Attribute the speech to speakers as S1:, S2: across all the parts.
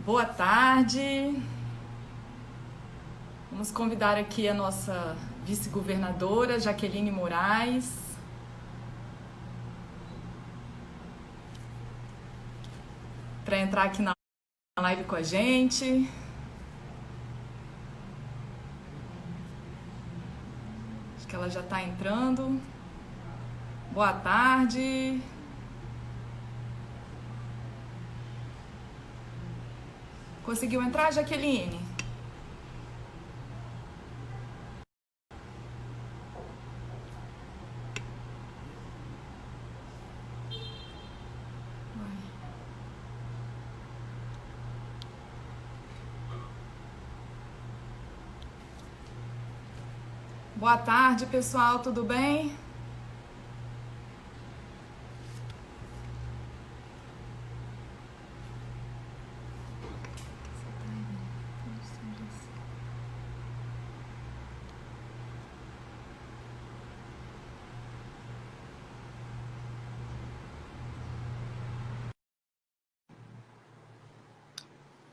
S1: Boa tarde. Vamos convidar aqui a nossa vice-governadora, Jaqueline Moraes, para entrar aqui na live com a gente. Acho que ela já está entrando. Boa tarde. Conseguiu entrar, Jaqueline? Boa tarde, pessoal, tudo bem?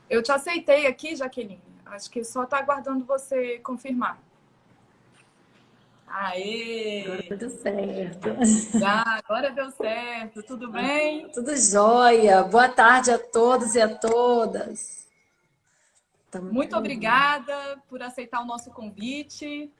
S1: Eu te aceitei aqui, Jaqueline. Acho que só está aguardando você confirmar.
S2: Agora
S1: Aê!
S2: tudo certo.
S1: Já, agora deu certo. Tudo bem?
S2: Tudo jóia. Boa tarde a todos e a todas. Estamos
S1: Muito obrigada por aceitar o nosso convite.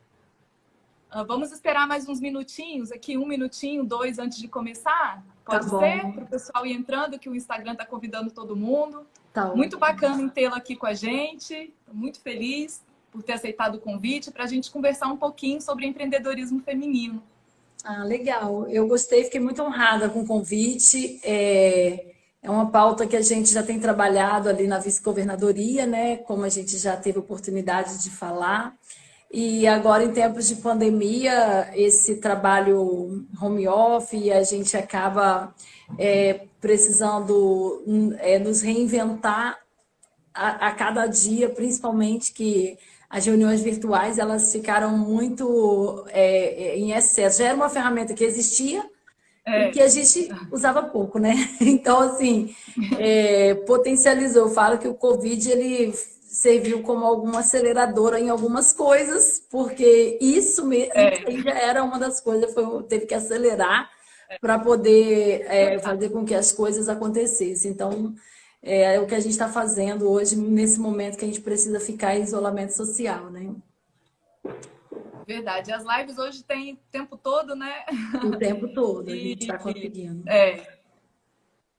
S1: Vamos esperar mais uns minutinhos aqui, 1 minutinho, 2 antes de começar?
S2: Tá
S1: Pode ser? Para
S2: bom,
S1: o pessoal ir entrando, que o Instagram está convidando todo mundo.
S2: tá
S1: Muito
S2: ótimo.
S1: bacana em tê-la aqui com a gente. Estou muito feliz por ter aceitado o convite para a gente conversar um pouquinho sobre empreendedorismo feminino.
S2: Ah, legal. Eu gostei, fiquei muito honrada com o convite. É uma pauta que a gente já tem trabalhado ali na vice-governadoria, né? Como a gente já teve oportunidade de falar. E agora, em tempos de pandemia, esse trabalho home office, a gente acaba precisando nos reinventar a cada dia, principalmente que as reuniões virtuais elas ficaram muito em excesso. Já era uma ferramenta que existia e que
S1: É,
S2: a gente usava pouco, né? Então, assim, potencializou. Eu falo que o Covid ele serviu como alguma aceleradora em algumas coisas, porque isso
S1: é,
S2: aí já era uma das coisas, teve que acelerar para poder
S1: verdade.
S2: fazer com que as coisas acontecessem. Então, é o que a gente está fazendo hoje, nesse momento que a gente precisa ficar em isolamento social, né?
S1: Verdade. As lives hoje tem o tempo todo, né?
S2: O tempo todo a gente
S1: E,
S2: está conseguindo.
S1: é,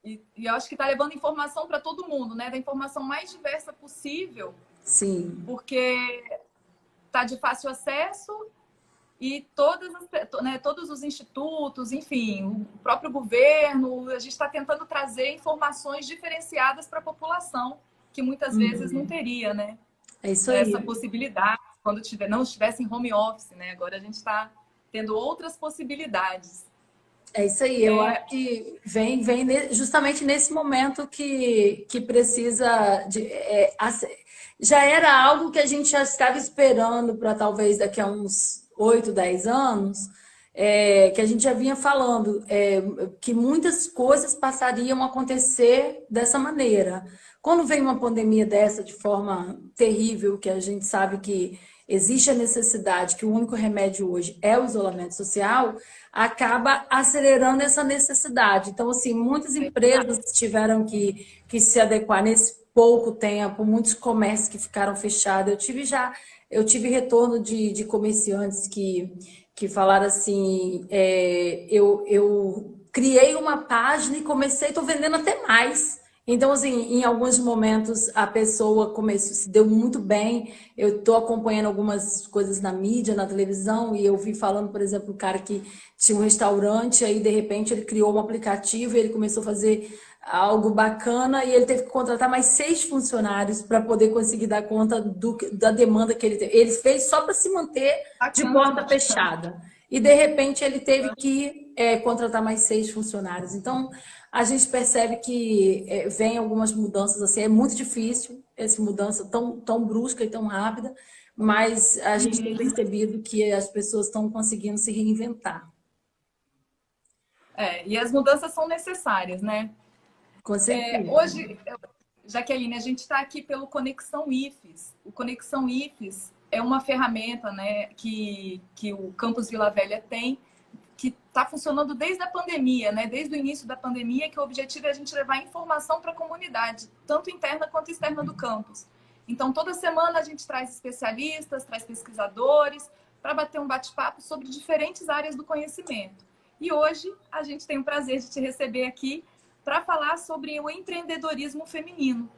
S1: e eu acho que está levando informação para todo mundo, né? Da informação mais diversa possível,
S2: Sim,
S1: porque está de fácil acesso e todos os institutos, enfim, o próprio governo, a gente está tentando trazer informações diferenciadas para a população, que muitas vezes não teria, né?
S2: é isso
S1: Essa
S2: aí.
S1: possibilidade, quando não estivesse em home office, né? Agora a gente está tendo outras possibilidades.
S2: É isso aí, eu acho que justamente nesse momento que precisa já era algo que a gente já estava esperando para talvez daqui a uns 8, 10 anos, que a gente já vinha falando, que muitas coisas passariam a acontecer dessa maneira. Quando vem uma pandemia dessa de forma terrível, que a gente sabe que existe a necessidade, que o único remédio hoje é o isolamento social, acaba acelerando essa necessidade. Então, assim, muitas
S1: É verdade.
S2: empresas tiveram que se adequar nesse pouco tempo, muitos comércios que ficaram fechados. Eu tive retorno de comerciantes que falaram assim, eu criei uma página e comecei, estou vendendo até mais. Então, assim, em alguns momentos a pessoa começou, se deu muito bem. Eu estou acompanhando algumas coisas na mídia, na televisão, e eu vi falando, por exemplo, o cara que tinha um restaurante, aí de repente ele criou um aplicativo e ele começou a fazer algo bacana e ele teve que contratar mais 6 funcionários para poder conseguir dar conta da demanda que ele teve. Ele fez só para se manter de
S1: Bacana.
S2: porta fechada. E de repente ele teve que contratar mais 6 funcionários. Então, a gente percebe que vem algumas mudanças assim, é muito difícil essa mudança tão brusca e tão rápida, mas a gente tem percebido que as pessoas estão conseguindo se reinventar.
S1: E as mudanças são necessárias, né?
S2: Com certeza.
S1: Hoje, Jaqueline, a gente está aqui pelo Conexão IFES. O Conexão IFES é uma ferramenta, né, que o Campus Vila Velha tem, que está funcionando desde a pandemia, né? Desde o início da pandemia, que o objetivo é a gente levar informação para a comunidade, tanto interna quanto externa do campus. Então, toda semana a gente traz especialistas, traz pesquisadores, para bater um bate-papo sobre diferentes áreas do conhecimento. E hoje a gente tem o prazer de te receber aqui para falar sobre o empreendedorismo feminino.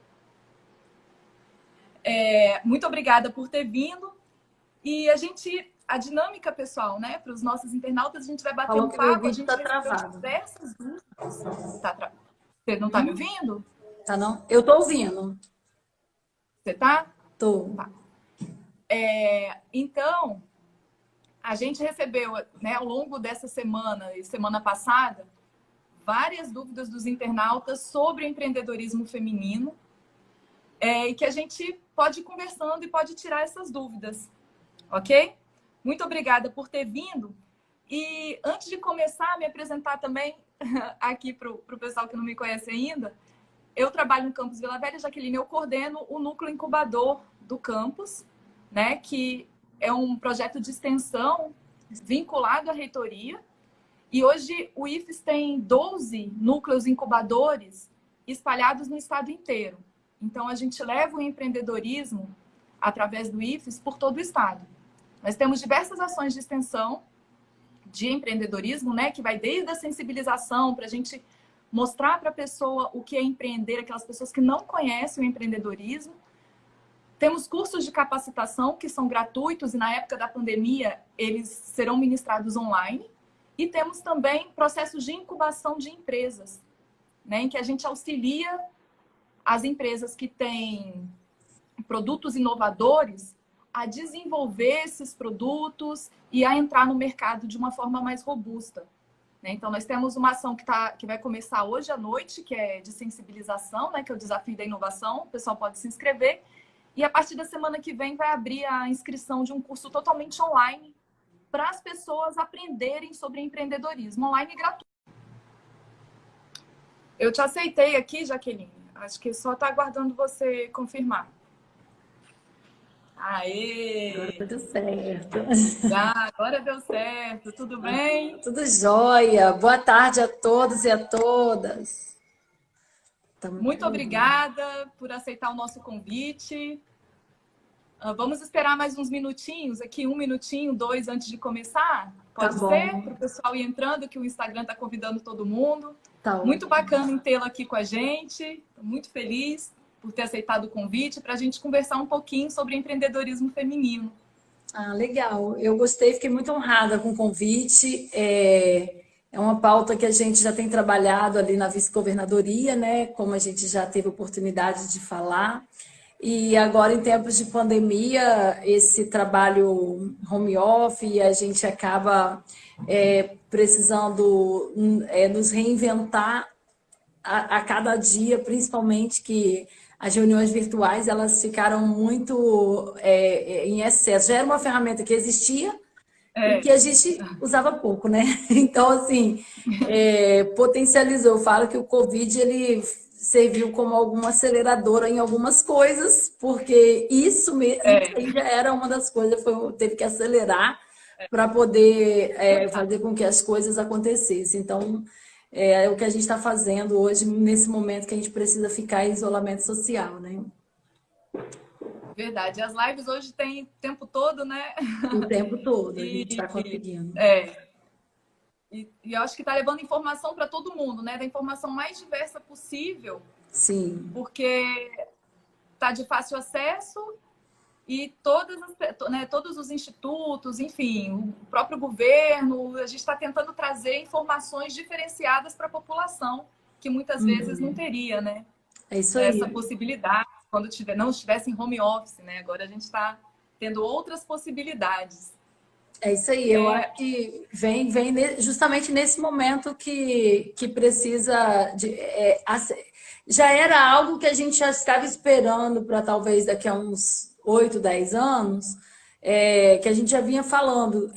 S1: Muito obrigada por ter vindo. E a dinâmica, pessoal, né, para os nossos internautas, a gente vai bater um papo. A gente
S2: tá travado.
S1: Diversas dúvidas. Você não está me ouvindo?
S2: Tá não? Eu tô ouvindo.
S1: Você tá?
S2: Tô.
S1: Tá. Então, a gente recebeu, né, ao longo dessa semana e semana passada, várias dúvidas dos internautas sobre o empreendedorismo feminino, e que a gente pode ir conversando e pode tirar essas dúvidas, ok? Muito obrigada por ter vindo. E antes de começar a me apresentar também aqui para o pessoal que não me conhece ainda, eu trabalho no Campus Vila Velha, Jaqueline, eu coordeno o núcleo incubador do campus, né, que é um projeto de extensão vinculado à reitoria. E hoje o IFES tem 12 núcleos incubadores espalhados no estado inteiro. Então, a gente leva o empreendedorismo através do IFES por todo o estado. Nós temos diversas ações de extensão de empreendedorismo, né, que vai desde a sensibilização para a gente mostrar para a pessoa o que é empreender, aquelas pessoas que não conhecem o empreendedorismo. Temos cursos de capacitação que são gratuitos e na época da pandemia eles serão ministrados online. E temos também processos de incubação de empresas, né, em que a gente auxilia as empresas que têm produtos inovadores a desenvolver esses produtos e a entrar no mercado de uma forma mais robusta. Então, nós temos uma ação que vai começar hoje à noite, que é de sensibilização, né, que é o Desafio da Inovação. O pessoal pode se inscrever. E a partir da semana que vem vai abrir a inscrição de um curso totalmente online para as pessoas aprenderem sobre empreendedorismo online e gratuito. Eu te aceitei aqui, Jaqueline. Acho que só está aguardando você confirmar. Aê!
S2: Agora deu certo.
S1: Agora deu certo. Tudo bem?
S2: Tudo jóia. Boa tarde a todos e a todas.
S1: Muito obrigada por aceitar o nosso convite. Vamos esperar mais uns minutinhos, aqui 1 minutinho, 2 antes de começar? Pode ser? Para o pessoal ir entrando, que o Instagram está convidando todo mundo. Muito bacana em tê-la aqui com a gente. Estou muito feliz por ter aceitado o convite para a gente conversar um pouquinho sobre empreendedorismo feminino.
S2: Legal. Eu gostei, fiquei muito honrada com o convite. É uma pauta que a gente já tem trabalhado ali na vice-governadoria, né? Como a gente já teve oportunidade de falar. E agora, em tempos de pandemia, esse trabalho home office, a gente acaba precisando nos reinventar a cada dia, principalmente que as reuniões virtuais elas ficaram muito em excesso. Já era uma ferramenta que existia e que a gente usava pouco, né? Então, assim, potencializou. Eu falo que o Covid, ele serviu como alguma aceleradora em algumas coisas, porque isso mesmo já era uma das coisas, teve que acelerar para poder fazer com que as coisas acontecessem. Então, é o que a gente está fazendo hoje, nesse momento que a gente precisa ficar em isolamento social, né?
S1: Verdade. As lives hoje tem o tempo todo, né?
S2: O tempo todo, a gente está conseguindo.
S1: E eu acho que está levando informação para todo mundo, né? Da informação mais diversa possível.
S2: Sim.
S1: Porque está de fácil acesso e todos os institutos, enfim, o próprio governo, a gente está tentando trazer informações diferenciadas para a população, que muitas vezes não teria, né?
S2: É isso aí.
S1: Essa possibilidade, quando não estivesse em home office, né? Agora a gente está tendo outras possibilidades.
S2: É isso aí, eu acho que vem justamente nesse momento que precisa já era algo que a gente já estava esperando para talvez daqui a uns 8, 10 anos, que a gente já vinha falando,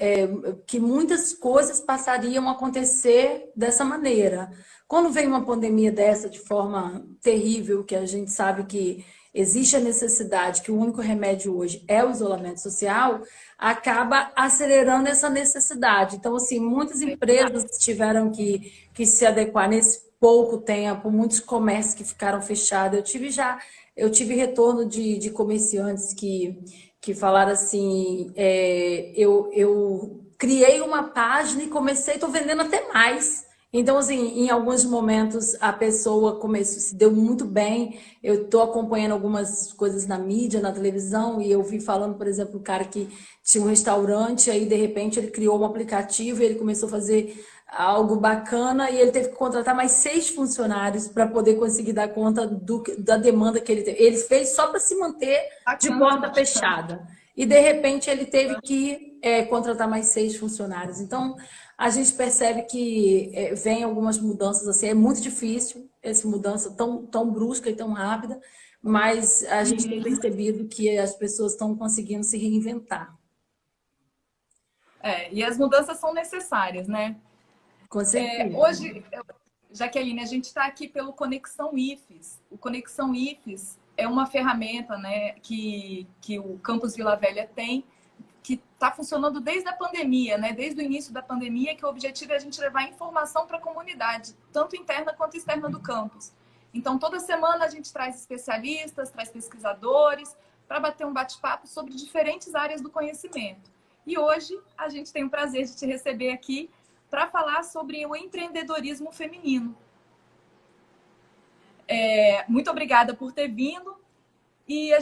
S2: que muitas coisas passariam a acontecer dessa maneira. quando vem uma pandemia dessa de forma terrível, que a gente sabe que existe a necessidade, que o único remédio hoje é o isolamento social, acaba acelerando essa necessidade. Então, assim, muitas empresas tiveram que se adequar nesse pouco tempo, muitos comércios que ficaram fechados. Eu tive retorno de comerciantes que falaram assim, eu criei uma página e comecei, estou vendendo até mais. Então, assim, em alguns momentos a pessoa começou, se deu muito bem. Eu estou acompanhando algumas coisas na mídia, na televisão, e eu vi falando, por exemplo, o cara que tinha um restaurante, aí de repente ele criou um aplicativo e ele começou a fazer algo bacana e ele teve que contratar mais 6 funcionários para poder conseguir dar conta da demanda que ele teve. Ele fez só para se manter de porta fechada. E de repente ele teve que contratar mais 6 funcionários. Então, a gente percebe que vem algumas mudanças assim, é muito difícil essa mudança tão brusca e tão rápida, mas a gente tem percebido que as pessoas estão conseguindo se reinventar.
S1: E as mudanças são necessárias, né?
S2: Com certeza.
S1: Hoje, Jaqueline, a gente está aqui pelo Conexão IFES. O Conexão IFES é uma ferramenta, né, que o Campus Vila Velha tem, que está funcionando desde a pandemia, né? Desde o início da pandemia, que o objetivo é a gente levar informação para a comunidade, tanto interna quanto externa do campus. Então, toda semana a gente traz especialistas, traz pesquisadores, para bater um bate-papo sobre diferentes áreas do conhecimento. E hoje a gente tem o prazer de te receber aqui para falar sobre o empreendedorismo feminino. Muito obrigada por ter vindo. E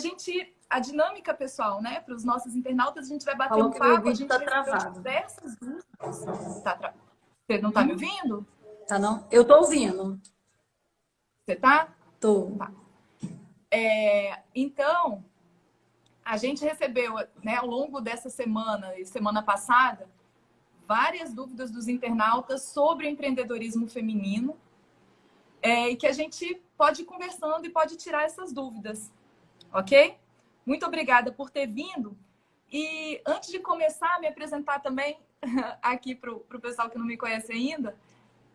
S1: a dinâmica, pessoal, né, para os nossos internautas, a gente vai bater um papo, a gente
S2: tá travado.
S1: Diversas dúvidas. Você não está me ouvindo?
S2: Tá não? Eu tô ouvindo.
S1: Você tá?
S2: Tô.
S1: Tá. Então, a gente recebeu, né, ao longo dessa semana e semana passada, várias dúvidas dos internautas sobre o empreendedorismo feminino, e que a gente pode ir conversando e pode tirar essas dúvidas, ok? Muito obrigada por ter vindo. E antes de começar a me apresentar também aqui para o pessoal que não me conhece ainda,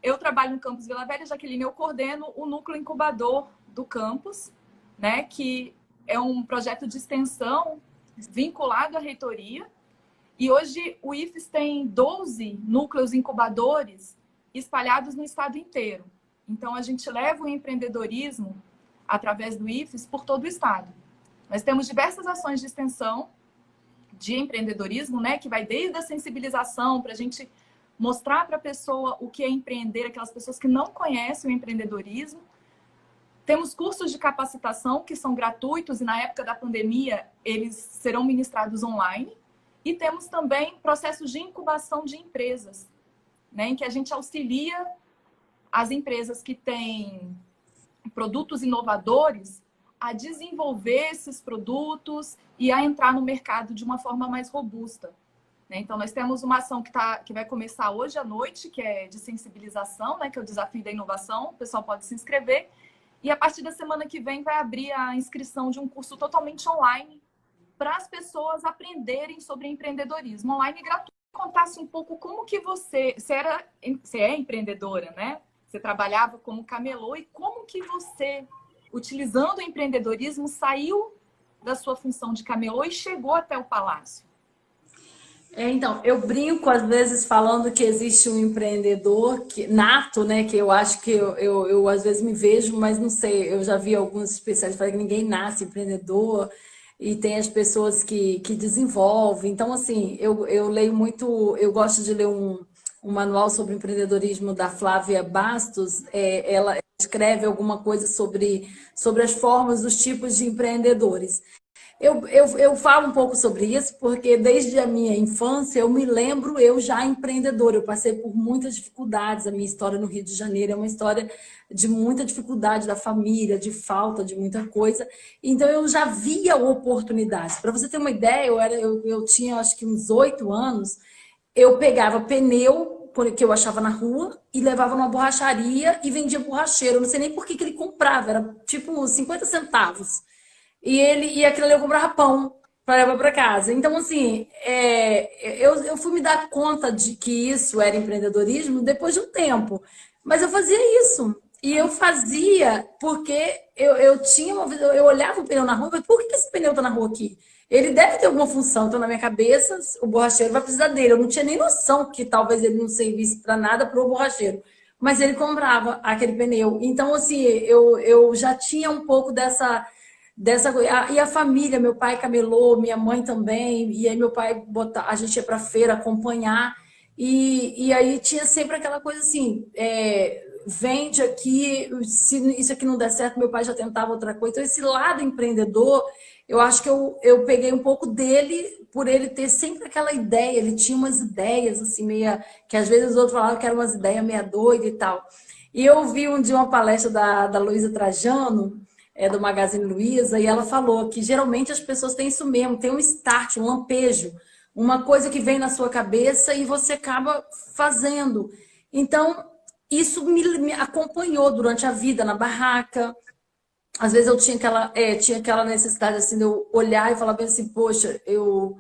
S1: eu trabalho no Campus Vila Velha, Jaqueline, eu coordeno o núcleo incubador do campus, né, que é um projeto de extensão vinculado à reitoria. E hoje o IFES tem 12 núcleos incubadores espalhados no estado inteiro. Então, a gente leva o empreendedorismo através do IFES por todo o estado. Nós temos diversas ações de extensão de empreendedorismo, né, que vai desde a sensibilização para a gente mostrar para a pessoa o que é empreender, aquelas pessoas que não conhecem o empreendedorismo. Temos cursos de capacitação que são gratuitos e na época da pandemia eles serão ministrados online. E temos também processos de incubação de empresas, né, em que a gente auxilia as empresas que têm produtos inovadores a desenvolver esses produtos e a entrar no mercado de uma forma mais robusta. Então, nós temos uma ação que vai começar hoje à noite, que é de sensibilização, né, que é o Desafio da Inovação. O pessoal pode se inscrever. E a partir da semana que vem vai abrir a inscrição de um curso totalmente online para as pessoas aprenderem sobre empreendedorismo online gratuito. Contasse um pouco como que você é empreendedora, né? Você trabalhava como camelô e como que você, utilizando o empreendedorismo, saiu da sua função de camelô e chegou até o palácio.
S2: Então, eu brinco às vezes falando que existe um empreendedor nato, né? Que eu acho que eu às vezes me vejo, mas não sei, eu já vi alguns especialistas falando que ninguém nasce empreendedor e tem as pessoas que desenvolvem. Então, assim, eu leio muito, eu gosto de ler um manual sobre empreendedorismo da Flávia Bastos. Ela escreve alguma coisa sobre as formas, os tipos de empreendedores. Eu falo um pouco sobre isso porque desde a minha infância eu me lembro eu já empreendedora. Eu passei por muitas dificuldades. A minha história no Rio de Janeiro é uma história de muita dificuldade da família, de falta de muita coisa. Então eu já via oportunidades. Para você ter uma ideia, eu tinha acho que uns 8 anos, eu pegava pneu que eu achava na rua e levava numa borracharia e vendia borracheiro. Eu não sei nem por que ele comprava, era tipo 50 centavos. E aquilo ali eu comprava pão para levar para casa. Então, assim, eu fui me dar conta de que isso era empreendedorismo depois de um tempo. Mas eu fazia isso. E eu fazia porque eu tinha uma visão, eu olhava o pneu na rua e falei, por que esse pneu tá na rua aqui? Ele deve ter alguma função, então na minha cabeça o borracheiro vai precisar dele. Eu não tinha nem noção que talvez ele não servisse para nada para o borracheiro. Mas ele comprava aquele pneu. Então, assim, eu já tinha um pouco dessa coisa. E a família, meu pai camelô, minha mãe também, e aí meu pai a gente ia para feira acompanhar. E aí tinha sempre aquela coisa assim, vende aqui, se isso aqui não der certo, meu pai já tentava outra coisa. Então, esse lado empreendedor, eu acho que eu peguei um pouco dele, por ele ter sempre aquela ideia, ele tinha umas ideias, assim, meia, que às vezes os outros falavam que eram umas ideias meia doidas e tal. E eu vi um dia uma palestra da Luísa Trajano, do Magazine Luiza, e ela falou que geralmente as pessoas têm isso mesmo, tem um start, um lampejo, uma coisa que vem na sua cabeça e você acaba fazendo. Então, isso me acompanhou durante a vida, na barraca. Às vezes eu tinha aquela necessidade assim, de eu olhar e falar bem assim, poxa, eu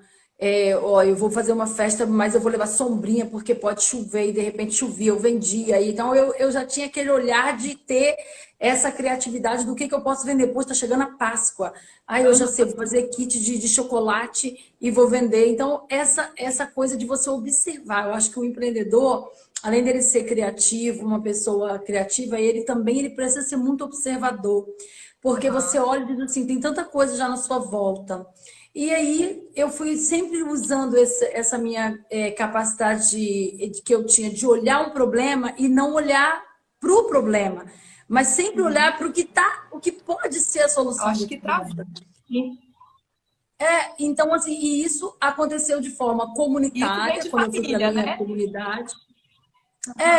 S2: vou fazer uma festa, mas eu vou levar sombrinha porque pode chover, e de repente chovia, eu vendia. Então eu já tinha aquele olhar de ter essa criatividade do que eu posso vender. Poxa, está chegando a Páscoa. Aí eu já sei, vou fazer kit de chocolate e vou vender. Então, essa coisa de você observar. Eu acho que o empreendedor, além dele ser criativo, uma pessoa criativa, ele precisa ser muito observador. Porque você olha e diz assim, tem tanta coisa já na sua volta. E aí eu fui sempre usando essa minha capacidade que eu tinha de olhar um problema e não olhar para o problema, mas sempre olhar para o que pode ser a
S1: Eu
S2: solução
S1: acho
S2: do
S1: que
S2: problema.
S1: travou.
S2: Então, assim, e isso aconteceu de forma
S1: Isso vem
S2: comunitária,
S1: de
S2: quando eu fui para a
S1: família,
S2: minha
S1: né?
S2: comunidade.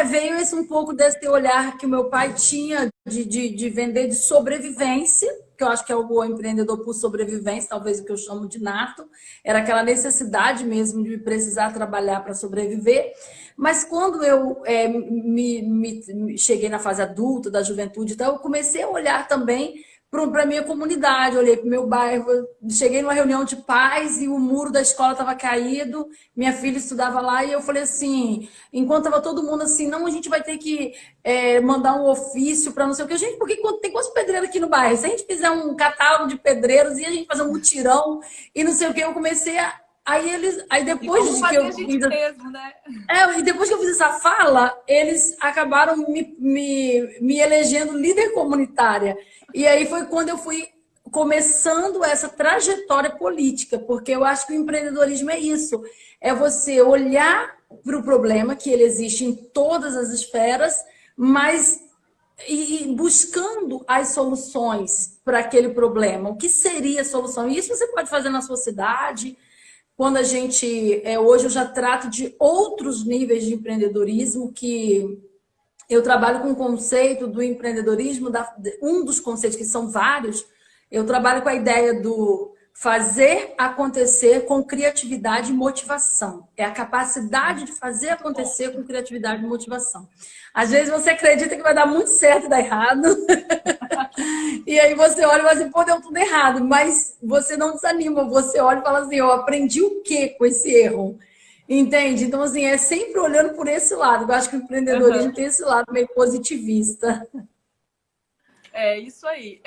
S2: Veio esse um pouco desse olhar que o meu pai tinha de vender de sobrevivência, que eu acho que é o empreendedor por sobrevivência, talvez o que eu chamo de nato, era aquela necessidade mesmo de precisar trabalhar para sobreviver. Mas quando eu cheguei na fase adulta, da juventude, então eu comecei a olhar também para a minha comunidade, olhei para o meu bairro, cheguei numa reunião de pais e o muro da escola estava caído, minha filha estudava lá e eu falei assim, enquanto estava todo mundo assim, não, a gente vai ter que mandar um ofício para não sei o que. Gente, porque tem quantos pedreiros aqui no bairro? Se a gente fizer um catálogo de pedreiros e a gente fazer um mutirão e não sei o que, eu comecei a... Aí
S1: E
S2: depois
S1: vamos
S2: de que
S1: fazer a
S2: eu
S1: gente mesmo, né?
S2: e depois que eu fiz essa fala, eles acabaram me elegendo líder comunitária. E aí foi quando eu fui começando essa trajetória política, porque eu acho que o empreendedorismo é isso, é você olhar para o problema, que ele existe em todas as esferas, mas e buscando as soluções para aquele problema. O que seria a solução? E isso você pode fazer na sua cidade, quando a gente, hoje eu já trato de outros níveis de empreendedorismo, que eu trabalho com o conceito do empreendedorismo, um dos conceitos, que são vários, eu trabalho com a ideia do fazer acontecer com criatividade e motivação. É a capacidade de fazer acontecer com criatividade e motivação. Às vezes você acredita que vai dar muito certo e dar errado. E aí você olha e fala assim, pô, deu tudo errado. Mas você não desanima. Você olha e fala assim, eu aprendi o quê com esse erro? Entende? Então, assim, é sempre olhando por esse lado. Eu acho que o empreendedorismo tem esse lado meio positivista.
S1: É isso aí.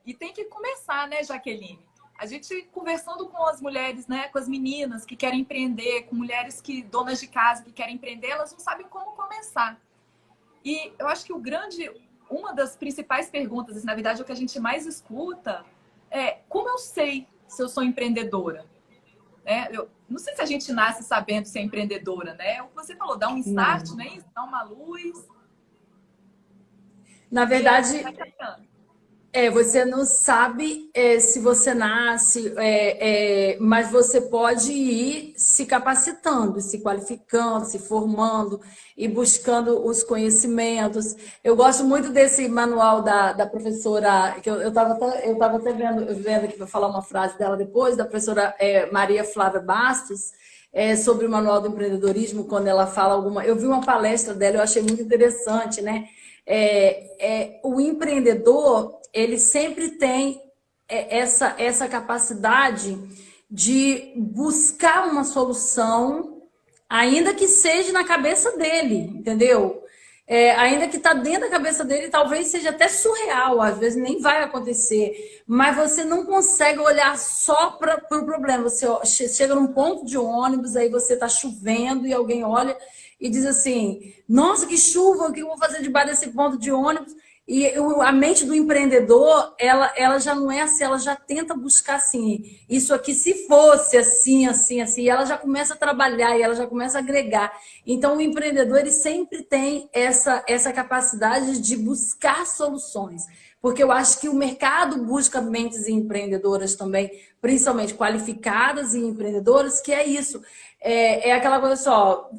S1: E tem que começar, né, Jaqueline? A gente conversando com as mulheres, né, com as meninas que querem empreender, com mulheres donas de casa que querem empreender, elas não sabem como começar. E eu acho que uma das principais perguntas, e na verdade é o que a gente mais escuta, é como eu sei se eu sou empreendedora? Eu não sei se a gente nasce sabendo ser empreendedora, né? O que você falou, dá um start, né? Dá uma luz.
S2: Na verdade, você não sabe se você nasce, mas você pode ir se capacitando, se qualificando, se formando e buscando os conhecimentos. Eu gosto muito desse manual da professora, que eu estava até vendo aqui para falar uma frase dela depois, da professora Maria Flávia Bastos, sobre o manual do empreendedorismo, quando ela fala alguma... Eu vi uma palestra dela, eu achei muito interessante, né? O empreendedor, ele sempre tem essa capacidade de buscar uma solução, ainda que seja na cabeça dele, entendeu? ainda que está dentro da cabeça dele, talvez seja até surreal, às vezes nem vai acontecer, mas você não consegue olhar só para o problema. Você chega num ponto de ônibus, aí você está chovendo e alguém olha e diz assim, nossa, que chuva, o que eu vou fazer debaixo desse ponto de ônibus? E a mente do empreendedor, ela já não é assim, ela já tenta buscar assim, isso aqui se fosse assim, assim, assim, e ela já começa a trabalhar, e ela já começa a agregar. Então, o empreendedor, ele sempre tem essa capacidade de buscar soluções, porque eu acho que o mercado busca mentes empreendedoras também, principalmente qualificadas e empreendedoras, que é isso. É aquela coisa só,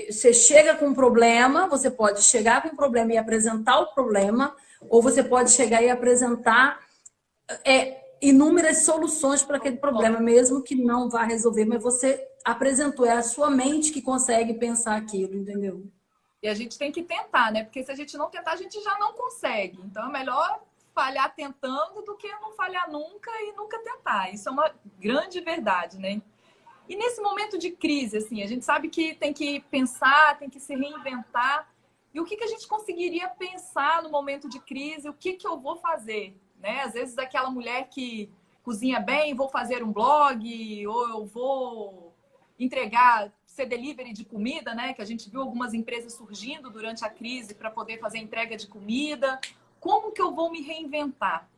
S2: você chega com um problema, você pode chegar com um problema e apresentar o problema, ou você pode chegar e apresentar inúmeras soluções para aquele problema, mesmo que não vá resolver, mas você apresentou, é a sua mente que consegue pensar aquilo, entendeu?
S1: E a gente tem que tentar, né? Porque se a gente não tentar, a gente já não consegue. Então é melhor falhar tentando do que não falhar nunca e nunca tentar. Isso é uma grande verdade, né? E nesse momento de crise, assim, a gente sabe que tem que pensar, tem que se reinventar. E o que a gente conseguiria pensar no momento de crise? O que eu vou fazer? Né? Às vezes, aquela mulher que cozinha bem, vou fazer um blog, ou eu vou entregar, ser delivery de comida, né? Que a gente viu algumas empresas surgindo durante a crise para poder fazer entrega de comida. Como que eu vou me reinventar?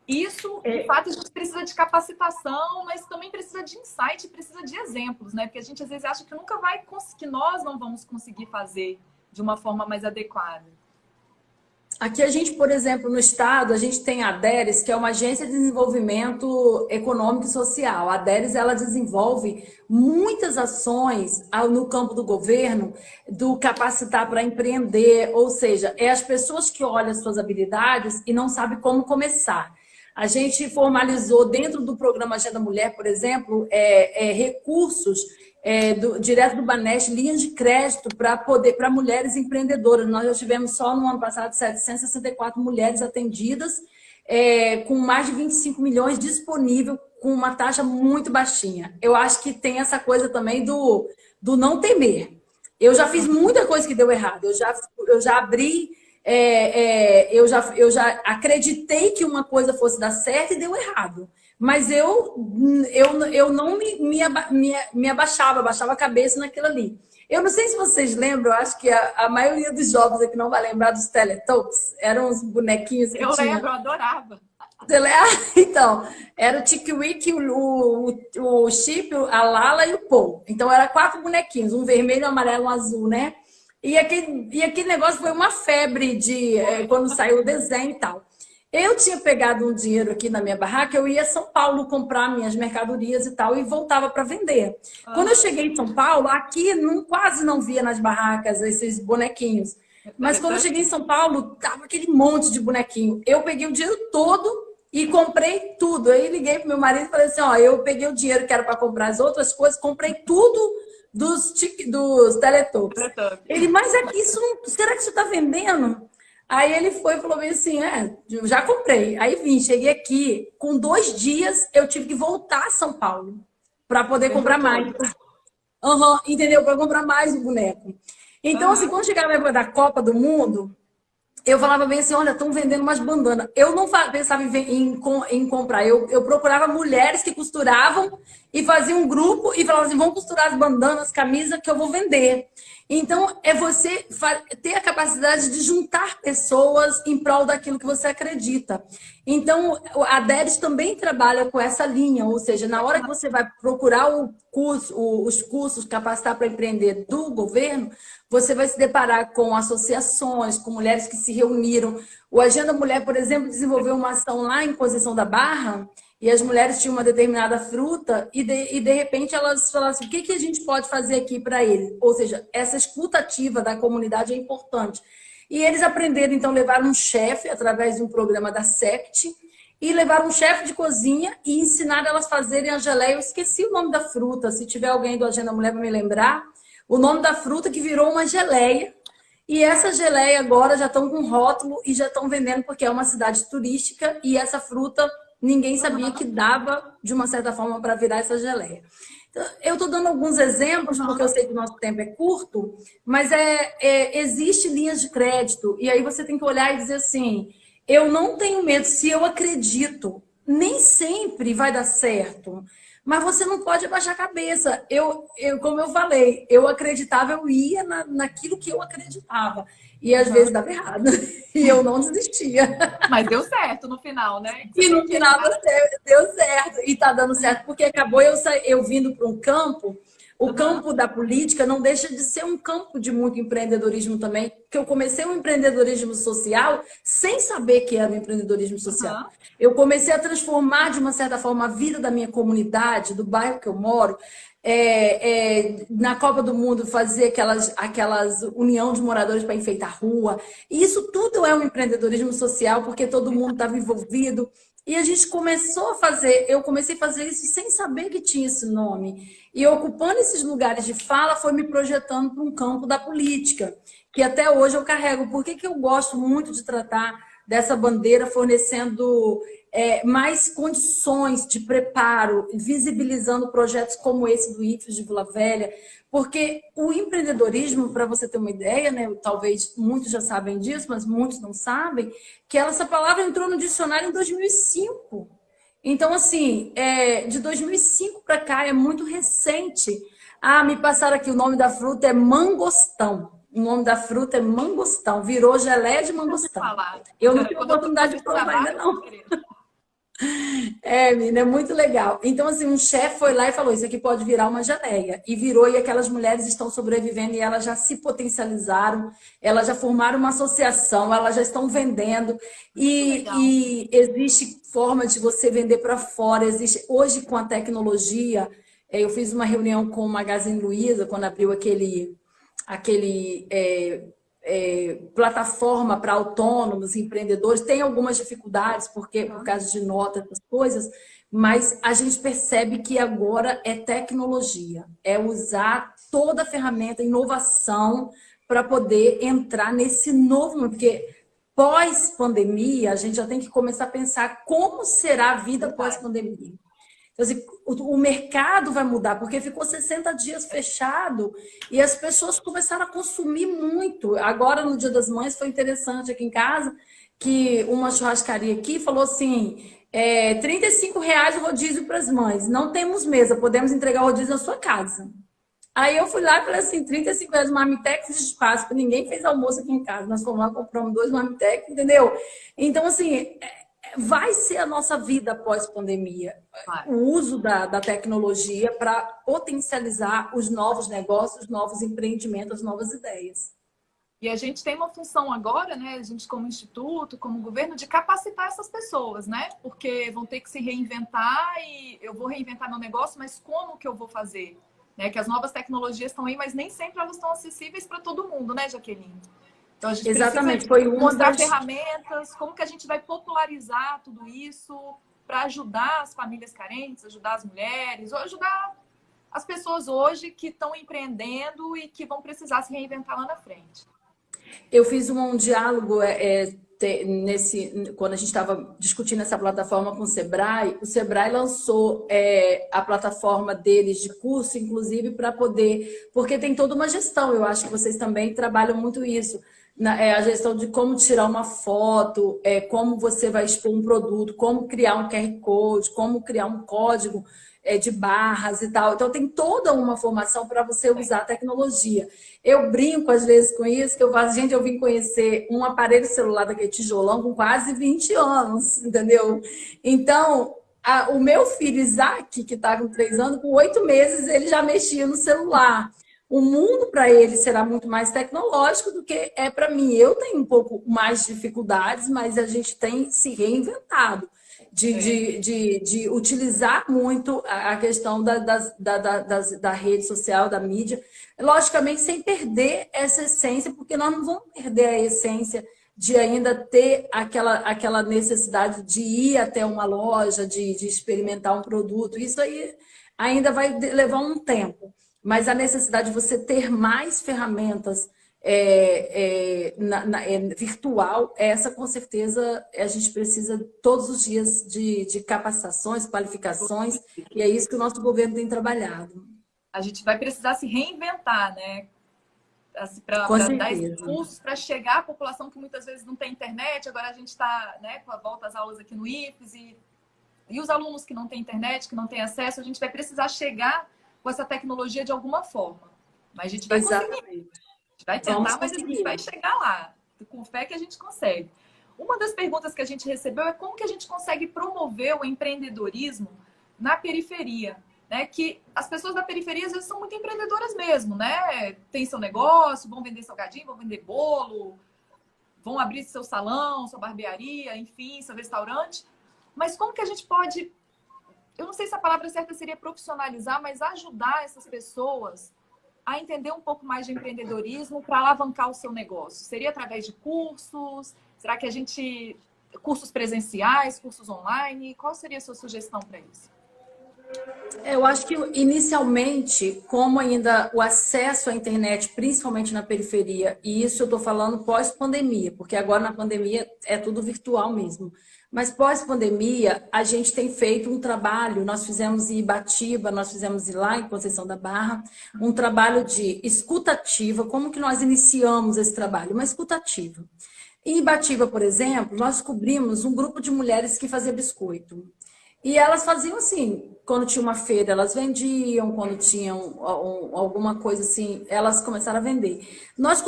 S1: Isso, de fato, a gente precisa de capacitação, mas também precisa de insight, precisa de exemplos, né? Porque a gente às vezes acha que nunca vai que nós não vamos conseguir fazer de uma forma mais adequada.
S2: Aqui a gente, por exemplo, no estado, a gente tem a ADERES, que é uma agência de desenvolvimento econômico e social. A ADERES, ela desenvolve muitas ações no campo do governo, do capacitar para empreender, ou seja, é as pessoas que olham as suas habilidades e não sabem como começar. A gente formalizou dentro do programa Agenda Mulher, por exemplo, recursos direto do Banesp, linhas de crédito para mulheres empreendedoras. Nós já tivemos só no ano passado 764 mulheres atendidas, com mais de 25 milhões disponível, com uma taxa muito baixinha. Eu acho que tem essa coisa também do não temer. Eu já fiz muita coisa que deu errado. Eu já abri... eu já acreditei que uma coisa fosse dar certo e deu errado. Mas eu não me abaixava a cabeça naquilo ali. Eu não sei se vocês lembram, eu acho que a maioria dos jovens aqui não vai lembrar dos Teletubbies. Eram uns bonequinhos que
S1: eu lembro, eu adorava.
S2: Então, era o Tiki-Wiki, o Chip, a Lala e o Paul. Então, eram 4 bonequinhos, um vermelho, um amarelo, um azul, né? E aquele negócio foi uma febre quando saiu o desenho e tal. Eu tinha pegado um dinheiro aqui na minha barraca, eu ia a São Paulo comprar minhas mercadorias e tal, e voltava para vender. Quando eu cheguei em São Paulo, aqui quase não via nas barracas esses bonequinhos. Mas quando eu cheguei em São Paulo, tava aquele monte de bonequinho. Eu peguei o dinheiro todo e comprei tudo. Aí liguei pro meu marido e falei assim, ó, eu peguei o dinheiro que era para comprar as outras coisas, comprei tudo dos Teletubbies. Ele, mas aqui, será que você está vendendo? Aí ele foi e falou bem assim, já comprei. Aí cheguei aqui, com 2 dias eu tive que voltar a São Paulo para poder comprar mais. Entendeu? Para comprar mais o boneco. Então, assim, quando chegava na época da Copa do Mundo, eu falava bem assim, olha, estão vendendo umas bandanas. Eu não pensava em comprar. Eu procurava mulheres que costuravam e faziam um grupo e falavam assim, vamos costurar as bandanas, camisa que eu vou vender. Então, é você ter a capacidade de juntar pessoas em prol daquilo que você acredita. Então, a DERES também trabalha com essa linha, ou seja, na hora que você vai procurar os cursos Capacitar para Empreender do governo, você vai se deparar com associações, com mulheres que se reuniram. O Agenda Mulher, por exemplo, desenvolveu uma ação lá em Conceição da Barra, e as mulheres tinham uma determinada fruta e de repente elas falaram assim, o que a gente pode fazer aqui para ele? Ou seja, essa escuta ativa da comunidade é importante. E eles aprenderam, então, levar um chefe através de um programa da SECT e levaram um chefe de cozinha e ensinaram elas a fazerem a geleia. Eu esqueci o nome da fruta, se tiver alguém do Agenda Mulher para me lembrar. O nome da fruta que virou uma geleia. E essa geleia agora já estão com rótulo e já estão vendendo porque é uma cidade turística e essa fruta... Ninguém sabia que dava, de uma certa forma, para virar essa geleia. Eu estou dando alguns exemplos, porque eu sei que o nosso tempo é curto, mas existe linhas de crédito, e aí você tem que olhar e dizer assim, eu não tenho medo, se eu acredito, nem sempre vai dar certo, mas você não pode abaixar a cabeça. Como eu falei, eu acreditava, eu ia naquilo que eu acreditava, e às vezes dava errado, e eu não desistia.
S1: Mas deu certo no final, né?
S2: E no final deu certo. E está dando certo, porque acabou eu vindo para um campo. O campo da política não deixa de ser um campo de muito empreendedorismo também, que eu comecei um empreendedorismo social sem saber que era um empreendedorismo social. Eu comecei a transformar, de uma certa forma, a vida da minha comunidade, do bairro que eu moro. Na Copa do Mundo, fazer aquelas união de moradores para enfeitar a rua. E isso tudo é um empreendedorismo social, porque todo mundo estava envolvido. E a gente começou a fazer, eu comecei a fazer isso sem saber que tinha esse nome. E ocupando esses lugares de fala, foi me projetando para um campo da política, que até hoje eu carrego. Por que eu gosto muito de tratar dessa bandeira, fornecendo mais condições de preparo, visibilizando projetos como esse do IFES de Vila Velha? Porque o empreendedorismo, para você ter uma ideia, né, talvez muitos já sabem disso, mas muitos não sabem, que essa palavra entrou no dicionário em 2005. Então, assim, de 2005 para cá é muito recente. Ah, me passaram aqui, o nome da fruta é mangostão. O nome da fruta é mangostão, virou geleia de mangostão. Eu não tive oportunidade de provar ainda, não. Menina, é muito legal. Então, assim, um chefe foi lá e falou, isso aqui pode virar uma geleia. E virou, e aquelas mulheres estão sobrevivendo e elas já se potencializaram, elas já formaram uma associação, elas já estão vendendo. E existe forma de você vender para fora. Existe, hoje, com a tecnologia, eu fiz uma reunião com o Magazine Luiza, quando abriu aquele plataforma para autônomos, empreendedores, tem algumas dificuldades, porque por causa de notas, essas coisas, mas a gente percebe que agora é tecnologia, é usar toda a ferramenta, inovação, para poder entrar nesse novo mundo, porque pós-pandemia, a gente já tem que começar a pensar como será a vida pós-pandemia. Então, assim, o mercado vai mudar, porque ficou 60 dias fechado e as pessoas começaram a consumir muito. Agora, no Dia das Mães, foi interessante aqui em casa, que uma churrascaria aqui falou assim, R$ 35 o rodízio para as mães. Não temos mesa, podemos entregar o rodízio na sua casa. Aí eu fui lá e falei assim, R$ 35 marmitex de espaço, porque ninguém fez almoço aqui em casa. Nós fomos lá, compramos 2 marmitex, entendeu? Então, assim, vai ser a nossa vida pós-pandemia. O uso da tecnologia para potencializar os novos negócios, os novos empreendimentos, as novas ideias.
S1: E a gente tem uma função agora, né? A gente como instituto, como governo, de capacitar essas pessoas, né? Porque vão ter que se reinventar e eu vou reinventar meu negócio, mas como que eu vou fazer? Né? Que as novas tecnologias estão aí, mas nem sempre elas estão acessíveis para todo mundo, né, Jaqueline? Então a gente precisa mostrar ferramentas, como que a gente vai popularizar tudo isso para ajudar as famílias carentes, ajudar as mulheres, ou ajudar as pessoas hoje que estão empreendendo e que vão precisar se reinventar lá na frente.
S2: Eu fiz um diálogo quando a gente estava discutindo essa plataforma com o Sebrae lançou a plataforma deles de curso, inclusive, para poder... Porque tem toda uma gestão, eu acho que vocês também trabalham muito isso. A gestão de como tirar uma foto, como você vai expor um produto, como criar um QR Code, como criar um código de barras e tal. Então, tem toda uma formação para você usar a tecnologia. Eu brinco, às vezes, com isso, que eu falo, gente, eu vim conhecer um aparelho celular daquele tijolão com quase 20 anos, entendeu? Então, o meu filho, Isaac, que está com 3 anos, com 8 meses, ele já mexia no celular. O mundo para ele será muito mais tecnológico do que é para mim. Eu tenho um pouco mais de dificuldades, mas a gente tem se reinventado de utilizar muito a questão da rede social, da mídia, logicamente sem perder essa essência, porque nós não vamos perder a essência de ainda ter aquela necessidade de ir até uma loja, de experimentar um produto. Isso aí ainda vai levar um tempo. Mas a necessidade de você ter mais ferramentas virtual, essa com certeza a gente precisa todos os dias de capacitações, qualificações, e é isso que o nosso governo tem trabalhado.
S1: A gente vai precisar se reinventar, né? Assim, para dar esses cursos, para chegar à população que muitas vezes não tem internet. Agora a gente está, né, com a volta às aulas aqui no IFES, e os alunos que não têm internet, que não têm acesso, a gente vai precisar chegar com essa tecnologia de alguma forma. Mas a gente vai conseguir. A gente vai tentar, mas a gente vai chegar lá. Com fé que a gente consegue. Uma das perguntas que a gente recebeu é como que a gente consegue promover o empreendedorismo na periferia. Né, que as pessoas da periferia às vezes são muito empreendedoras mesmo, né? Tem seu negócio, vão vender salgadinho, vão vender bolo, vão abrir seu salão, sua barbearia, enfim, seu restaurante. Mas como que a gente pode, eu não sei se a palavra certa seria profissionalizar, mas ajudar essas pessoas a entender um pouco mais de empreendedorismo para alavancar o seu negócio? Seria através de cursos? Será que a gente... cursos presenciais, cursos online? Qual seria a sua sugestão para isso?
S2: Eu acho que inicialmente, como ainda o acesso à internet, principalmente na periferia, e isso eu estou falando pós-pandemia, porque agora na pandemia é tudo virtual mesmo. Mas pós-pandemia, a gente tem feito um trabalho, nós fizemos em Ibatiba, nós fizemos lá em Conceição da Barra, um trabalho de escutativa. Como que nós iniciamos esse trabalho? Uma escutativa. Em Ibatiba, por exemplo, nós descobrimos um grupo de mulheres que fazia biscoito. E elas faziam assim, quando tinha uma feira, elas vendiam, quando tinham alguma coisa assim, elas começaram a vender. Nós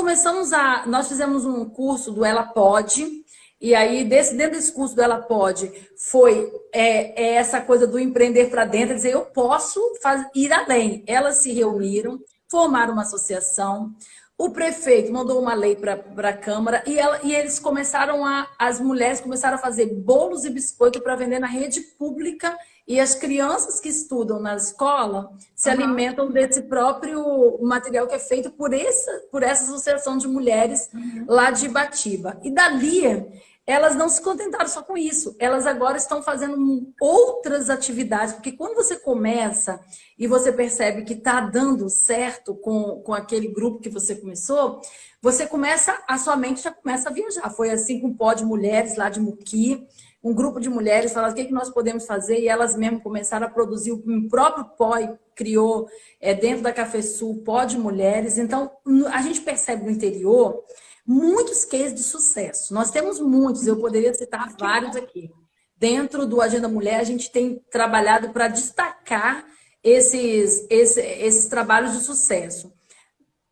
S2: fizemos um curso do Ela Pode, e aí dentro desse curso do Ela Pode foi essa coisa do empreender para dentro, dizer, eu posso ir além. Elas se reuniram, formaram uma associação. O prefeito mandou uma lei para a Câmara e eles começaram as mulheres começaram a fazer bolos e biscoito para vender na rede pública, e as crianças que estudam na escola se alimentam desse próprio material que é feito por essa associação de mulheres lá de Ibatiba. E dali, elas não se contentaram só com isso, elas agora estão fazendo outras atividades, porque quando você começa e você percebe que está dando certo com aquele grupo que você começou, você começa, a sua mente já começa a viajar. Foi assim com o Pó de Mulheres lá de Muqui, um grupo de mulheres falaram o que nós podemos fazer, e elas mesmo começaram a produzir o próprio pó e criou dentro da Cafesul Pó de Mulheres. Então, a gente percebe no interior muitos cases de sucesso. Nós temos muitos, eu poderia citar vários aqui. Dentro do Agenda Mulher, a gente tem trabalhado para destacar esses trabalhos de sucesso.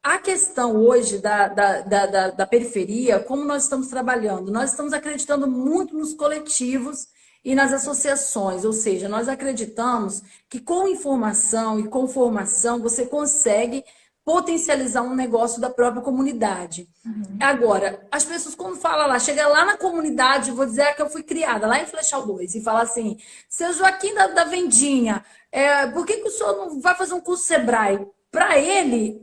S2: A questão hoje da periferia, como nós estamos trabalhando? Nós estamos acreditando muito nos coletivos e nas associações, ou seja, nós acreditamos que com informação e com formação você consegue potencializar um negócio da própria comunidade. Agora, as pessoas quando falam lá, chega lá na comunidade, vou dizer que eu fui criada lá em Flechal 2, e fala assim, seu Joaquim da Vendinha, por que o senhor não vai fazer um curso Sebrae? Para ele,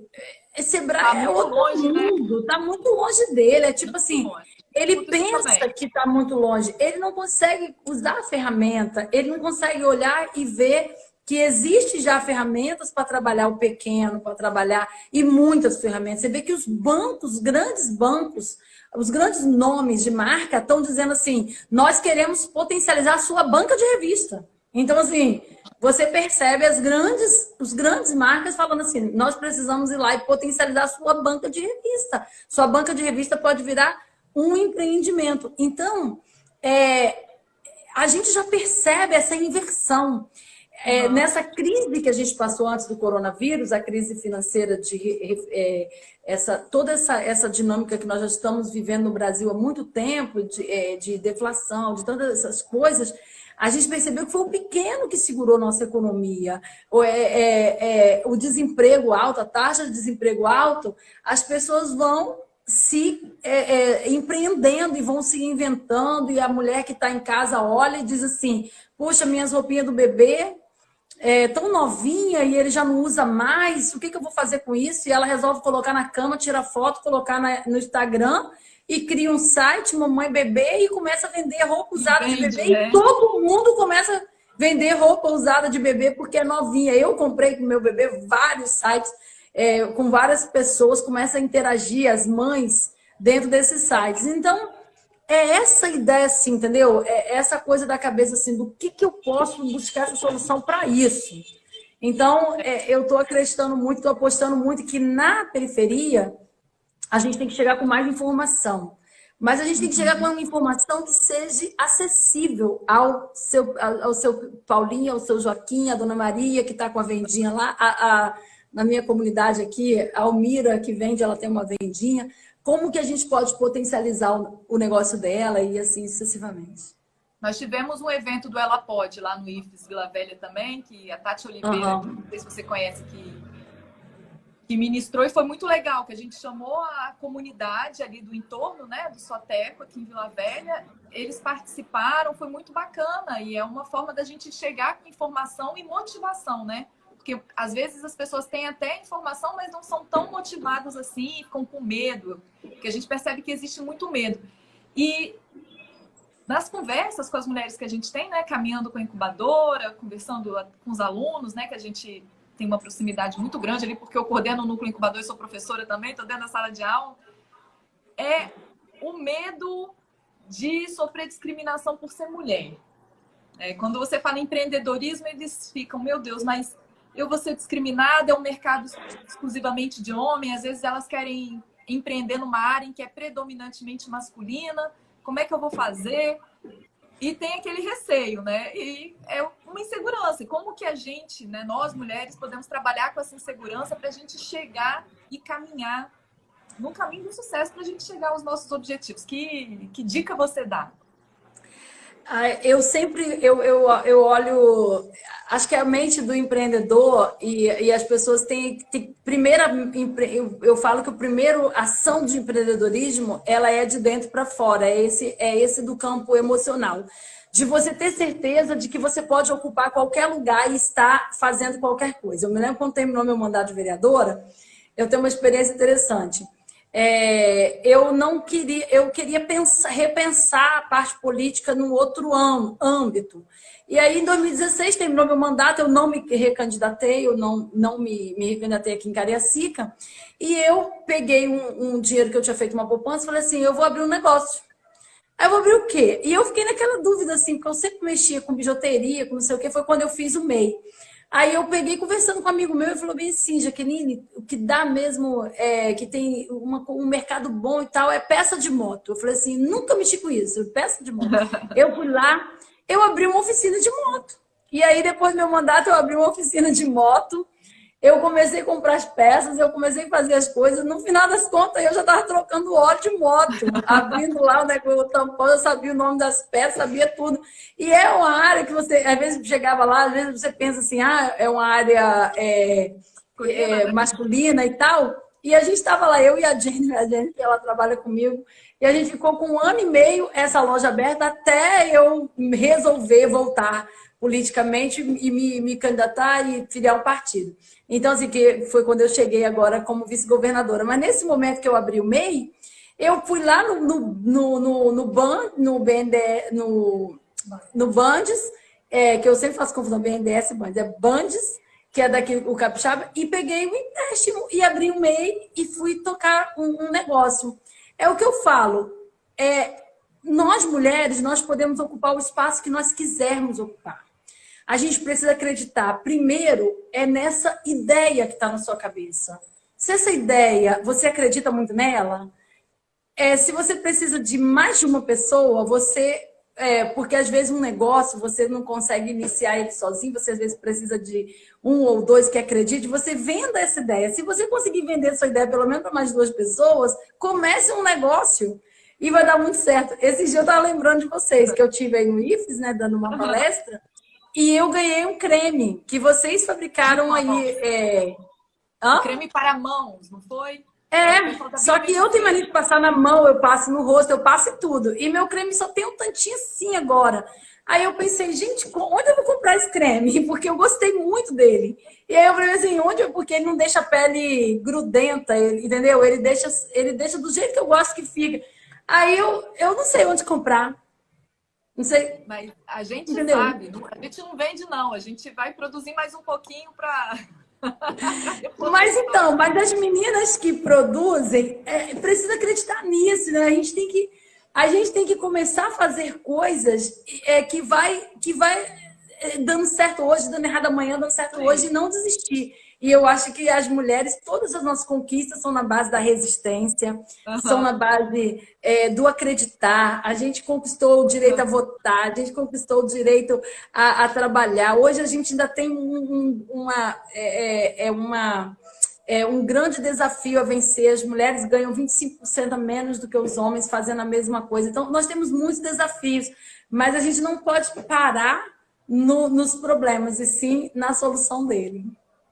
S2: Sebrae é outro mundo, está muito longe dele, é tipo assim, ele pensa que está muito longe, ele não consegue usar a ferramenta, ele não consegue olhar e ver que existe já ferramentas para trabalhar o pequeno, para trabalhar, e muitas ferramentas. Você vê que os bancos, os grandes bancos, os grandes nomes de marca estão dizendo assim, nós queremos potencializar a sua banca de revista. Então, assim, você percebe os grandes marcas falando assim, nós precisamos ir lá e potencializar a sua banca de revista. Sua banca de revista pode virar um empreendimento. Então, a gente já percebe essa inversão. Nessa crise que a gente passou antes do coronavírus, a crise financeira, toda essa dinâmica que nós já estamos vivendo no Brasil há muito tempo, de deflação, de todas essas coisas, a gente percebeu que foi o pequeno que segurou nossa economia. O desemprego alto, a taxa de desemprego alto, as pessoas vão se empreendendo e vão se inventando, e a mulher que está em casa olha e diz assim, poxa, minhas roupinhas do bebê tão novinha e ele já não usa mais, o que eu vou fazer com isso? E ela resolve colocar na cama, tira foto, colocar no Instagram e cria um site, mamãe bebê, e começa a vender roupa usada de bebê, e todo mundo começa a vender roupa usada de bebê porque é novinha. Eu comprei com meu bebê vários sites, com várias pessoas, começa a interagir, as mães, dentro desses sites. Então, é essa ideia, assim, entendeu? É essa coisa da cabeça, assim, do que eu posso buscar essa solução para isso. Então, eu estou acreditando muito, estou apostando muito que na periferia a gente tem que chegar com mais informação. Mas a gente tem que chegar com uma informação que seja acessível ao seu Paulinho, ao seu Joaquim, a Dona Maria, que está com a vendinha lá, na minha comunidade aqui, a Almira, que vende, ela tem uma vendinha. Como que a gente pode potencializar o negócio dela e assim sucessivamente?
S1: Nós tivemos um evento do Ela Pode lá no IFES Vila Velha também, que a Tati Oliveira, não sei se você conhece, que ministrou, e foi muito legal, que a gente chamou a comunidade ali do entorno, né, do Soteco, aqui em Vila Velha. Eles participaram, foi muito bacana, e é uma forma da gente chegar com informação e motivação, né? Porque às vezes as pessoas têm até informação, mas não são tão motivadas assim, ficam com medo, porque a gente percebe que existe muito medo. E nas conversas com as mulheres que a gente tem, né, caminhando com a incubadora, conversando com os alunos, né, que a gente tem uma proximidade muito grande ali, porque eu coordeno o núcleo incubador e sou professora também, estou dentro da sala de aula, é o medo de sofrer discriminação por ser mulher. Quando você fala em empreendedorismo, eles ficam, meu Deus, mas eu vou ser discriminada, é um mercado exclusivamente de homem, às vezes elas querem empreender numa área em que é predominantemente masculina, como é que eu vou fazer? E tem aquele receio, né? E é uma insegurança. E como que a gente, né, nós mulheres, podemos trabalhar com essa insegurança para a gente chegar e caminhar no caminho do sucesso, para a gente chegar aos nossos objetivos? Que dica você dá?
S2: Eu sempre eu olho, acho que a mente do empreendedor e as pessoas têm primeira, eu falo que a primeira ação de empreendedorismo ela é de dentro para fora, é esse do campo emocional, de você ter certeza de que você pode ocupar qualquer lugar e estar fazendo qualquer coisa. Eu me lembro quando terminou meu mandato de vereadora, eu tenho uma experiência interessante. Eu queria repensar a parte política num outro âmbito. E aí, em 2016, terminou meu mandato, eu não me recandidatei, eu não me recandidatei aqui em Cariacica, e eu peguei um dinheiro que eu tinha feito uma poupança e falei assim, eu vou abrir um negócio. Aí eu vou abrir o quê? E eu fiquei naquela dúvida, assim, porque eu sempre mexia com bijuteria, com não sei o quê, foi quando eu fiz o MEI. Aí eu peguei conversando com um amigo meu e falou bem assim, Jaqueline, o que dá mesmo, que tem um mercado bom e tal, é peça de moto. Eu falei assim, nunca mexi com isso, peça de moto. Eu fui lá, eu abri uma oficina de moto. E aí depois do meu mandato eu abri uma oficina de moto, eu comecei a comprar as peças, eu comecei a fazer as coisas. No final das contas, eu já estava trocando óleo de moto, abrindo lá o tampão, eu sabia o nome das peças, sabia tudo. E é uma área que você, às vezes, chegava lá, às vezes você pensa assim, é uma área masculina e tal. E a gente estava lá, eu e a Jenny, que ela trabalha comigo, e a gente ficou com 1 ano e meio essa loja aberta até eu resolver voltar politicamente e me candidatar e filiar um partido. Então, assim, que foi quando eu cheguei agora como vice-governadora. Mas nesse momento que eu abri o MEI, eu fui lá no Bandes, que eu sempre faço confusão, BNDES e Bandes, é Bandes, que é daqui o Capixaba, e peguei um empréstimo e abri um MEI e fui tocar um negócio. É o que eu falo, nós mulheres, nós podemos ocupar o espaço que nós quisermos ocupar. A gente precisa acreditar, primeiro, nessa ideia que está na sua cabeça. Se essa ideia, você acredita muito nela, se você precisa de mais de uma pessoa, porque às vezes um negócio, você não consegue iniciar ele sozinho, você às vezes precisa de 1 ou 2 que acredite, você venda essa ideia. Se você conseguir vender sua ideia pelo menos para mais de 2 pessoas, comece um negócio e vai dar muito certo. Esse dia eu estava lembrando de vocês, que eu tive aí no IFES, né, dando uma palestra, e eu ganhei um creme que vocês fabricaram aí.
S1: Creme para mãos, não foi?
S2: Só que eu tenho mania de passar na mão, eu passo no rosto, eu passo em tudo. E meu creme só tem um tantinho assim agora. Aí eu pensei, gente, onde eu vou comprar esse creme? Porque eu gostei muito dele. E aí eu falei assim, porque ele não deixa a pele grudenta, entendeu? Ele deixa do jeito que eu gosto que fica. Aí eu não sei onde comprar. Não sei.
S1: Mas a gente sabe, a gente não vende, não. A gente vai produzir mais um pouquinho para
S2: Mas então, mas as meninas que produzem, precisa acreditar nisso, né? A gente tem que começar a fazer coisas que vai dando certo hoje, dando errado amanhã, dando certo hoje e não desistir. E eu acho que as mulheres, todas as nossas conquistas são na base da resistência, são na base do acreditar. A gente conquistou o direito a votar, a gente conquistou o direito a trabalhar. Hoje a gente ainda tem um grande desafio a vencer. As mulheres ganham 25% a menos do que os homens fazendo a mesma coisa. Então, nós temos muitos desafios, mas a gente não pode parar nos problemas, e sim na solução dele.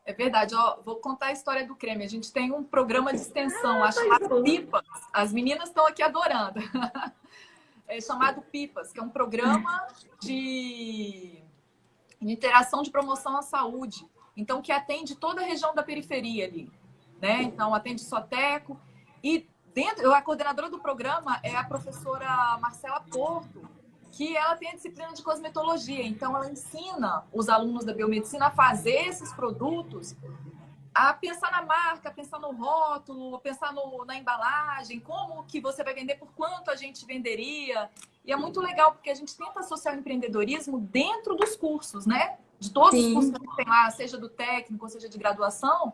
S1: É verdade, ó, vou contar a história do creme. A gente tem um programa de extensão, chamado Pipas. As meninas estão aqui adorando. É chamado Pipas, que é um programa de interação de promoção à saúde. Então, que atende toda a região da periferia ali, né? Então, atende Soteco. E a coordenadora do programa é a professora Marcela Porto, que ela tem a disciplina de cosmetologia. Então, ela ensina os alunos da biomedicina a fazer esses produtos, a pensar na marca, a pensar no rótulo, a pensar na embalagem, como que você vai vender, por quanto a gente venderia. E é muito legal, porque a gente tenta associar o empreendedorismo dentro dos cursos, né? De todos os cursos que tem lá, seja do técnico, seja de graduação,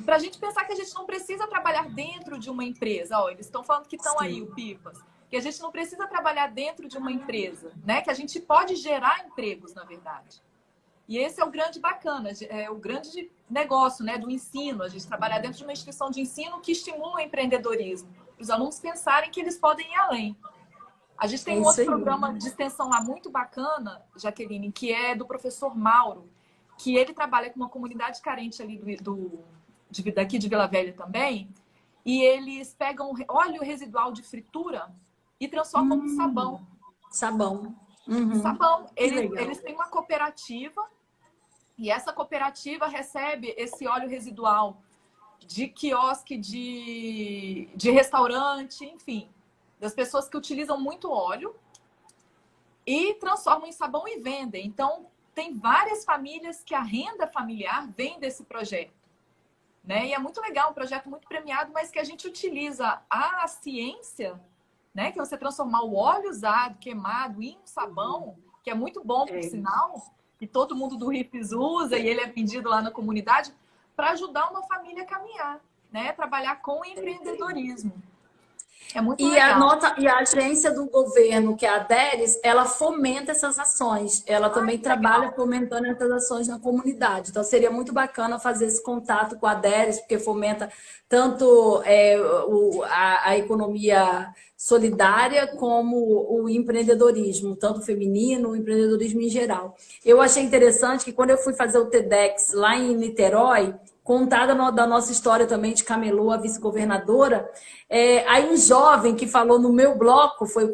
S1: para a gente pensar que a gente não precisa trabalhar dentro de uma empresa. Ó, eles estão falando que estão aí, o Pipas. Que a gente não precisa trabalhar dentro de uma empresa, né? Que a gente pode gerar empregos, na verdade. E esse é o grande bacana, é o grande negócio, né, do ensino. A gente trabalhar dentro de uma instituição de ensino que estimula o empreendedorismo, para os alunos pensarem que eles podem ir além. A gente tem um outro programa de extensão lá muito bacana, Jaqueline, que é do professor Mauro, que ele trabalha com uma comunidade carente ali daqui de Vila Velha também, e eles pegam óleo residual de fritura e transformam em sabão.
S2: Sabão.
S1: Sabão. Eles têm uma cooperativa e essa cooperativa recebe esse óleo residual de quiosque, de restaurante, enfim, das pessoas que utilizam muito óleo e transformam em sabão e vendem. Então, tem várias famílias que a renda familiar vem desse projeto, né? E é muito legal, um projeto muito premiado, mas que a gente utiliza a ciência, né? Que é você transformar o óleo usado, queimado, em um sabão, que é muito bom, por sinal, que todo mundo do RIPS usa e ele é vendido lá na comunidade, para ajudar uma família a caminhar, né? Trabalhar com empreendedorismo. É muito legal.
S2: E a agência do governo, que é a DERES, ela fomenta essas ações. Ela também trabalha fomentando essas ações na comunidade. Então, seria muito bacana fazer esse contato com a DERES, porque fomenta tanto a economia solidária como o empreendedorismo, tanto feminino, o empreendedorismo em geral. Eu achei interessante que quando eu fui fazer o TEDx lá em Niterói, contada da nossa história também de Camelô, a vice-governadora, aí um jovem que falou no meu bloco, foi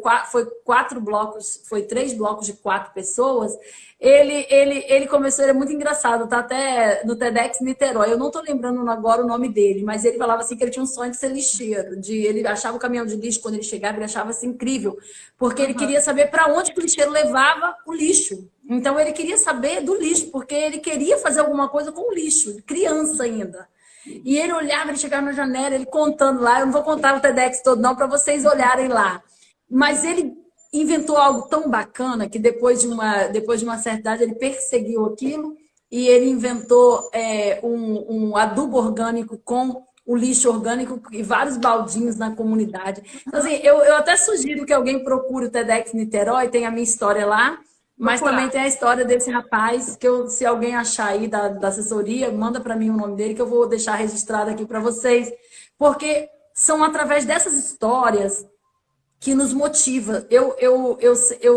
S2: 3 blocos de 4 pessoas, ele começou, ele é muito engraçado, tá até no TEDx Niterói, eu não tô lembrando agora o nome dele, mas ele falava assim que ele tinha um sonho de ser lixeiro, ele achava o caminhão de lixo, quando ele chegava, ele achava assim incrível, porque ele queria saber para onde que o lixeiro levava o lixo. Então, ele queria saber do lixo, porque ele queria fazer alguma coisa com o lixo, criança ainda. E ele olhava, ele chegava na janela, ele contando lá, eu não vou contar o TEDx todo não, para vocês olharem lá. Mas ele inventou algo tão bacana que depois de uma certa idade ele perseguiu aquilo e ele inventou um adubo orgânico com o lixo orgânico e vários baldinhos na comunidade. Então, assim, eu até sugiro que alguém procure o TEDx Niterói, tem a minha história lá, mas também tem a história desse rapaz, que se alguém achar aí da assessoria, manda para mim o nome dele, que eu vou deixar registrado aqui para vocês. Porque são através dessas histórias que nos motiva. Eu,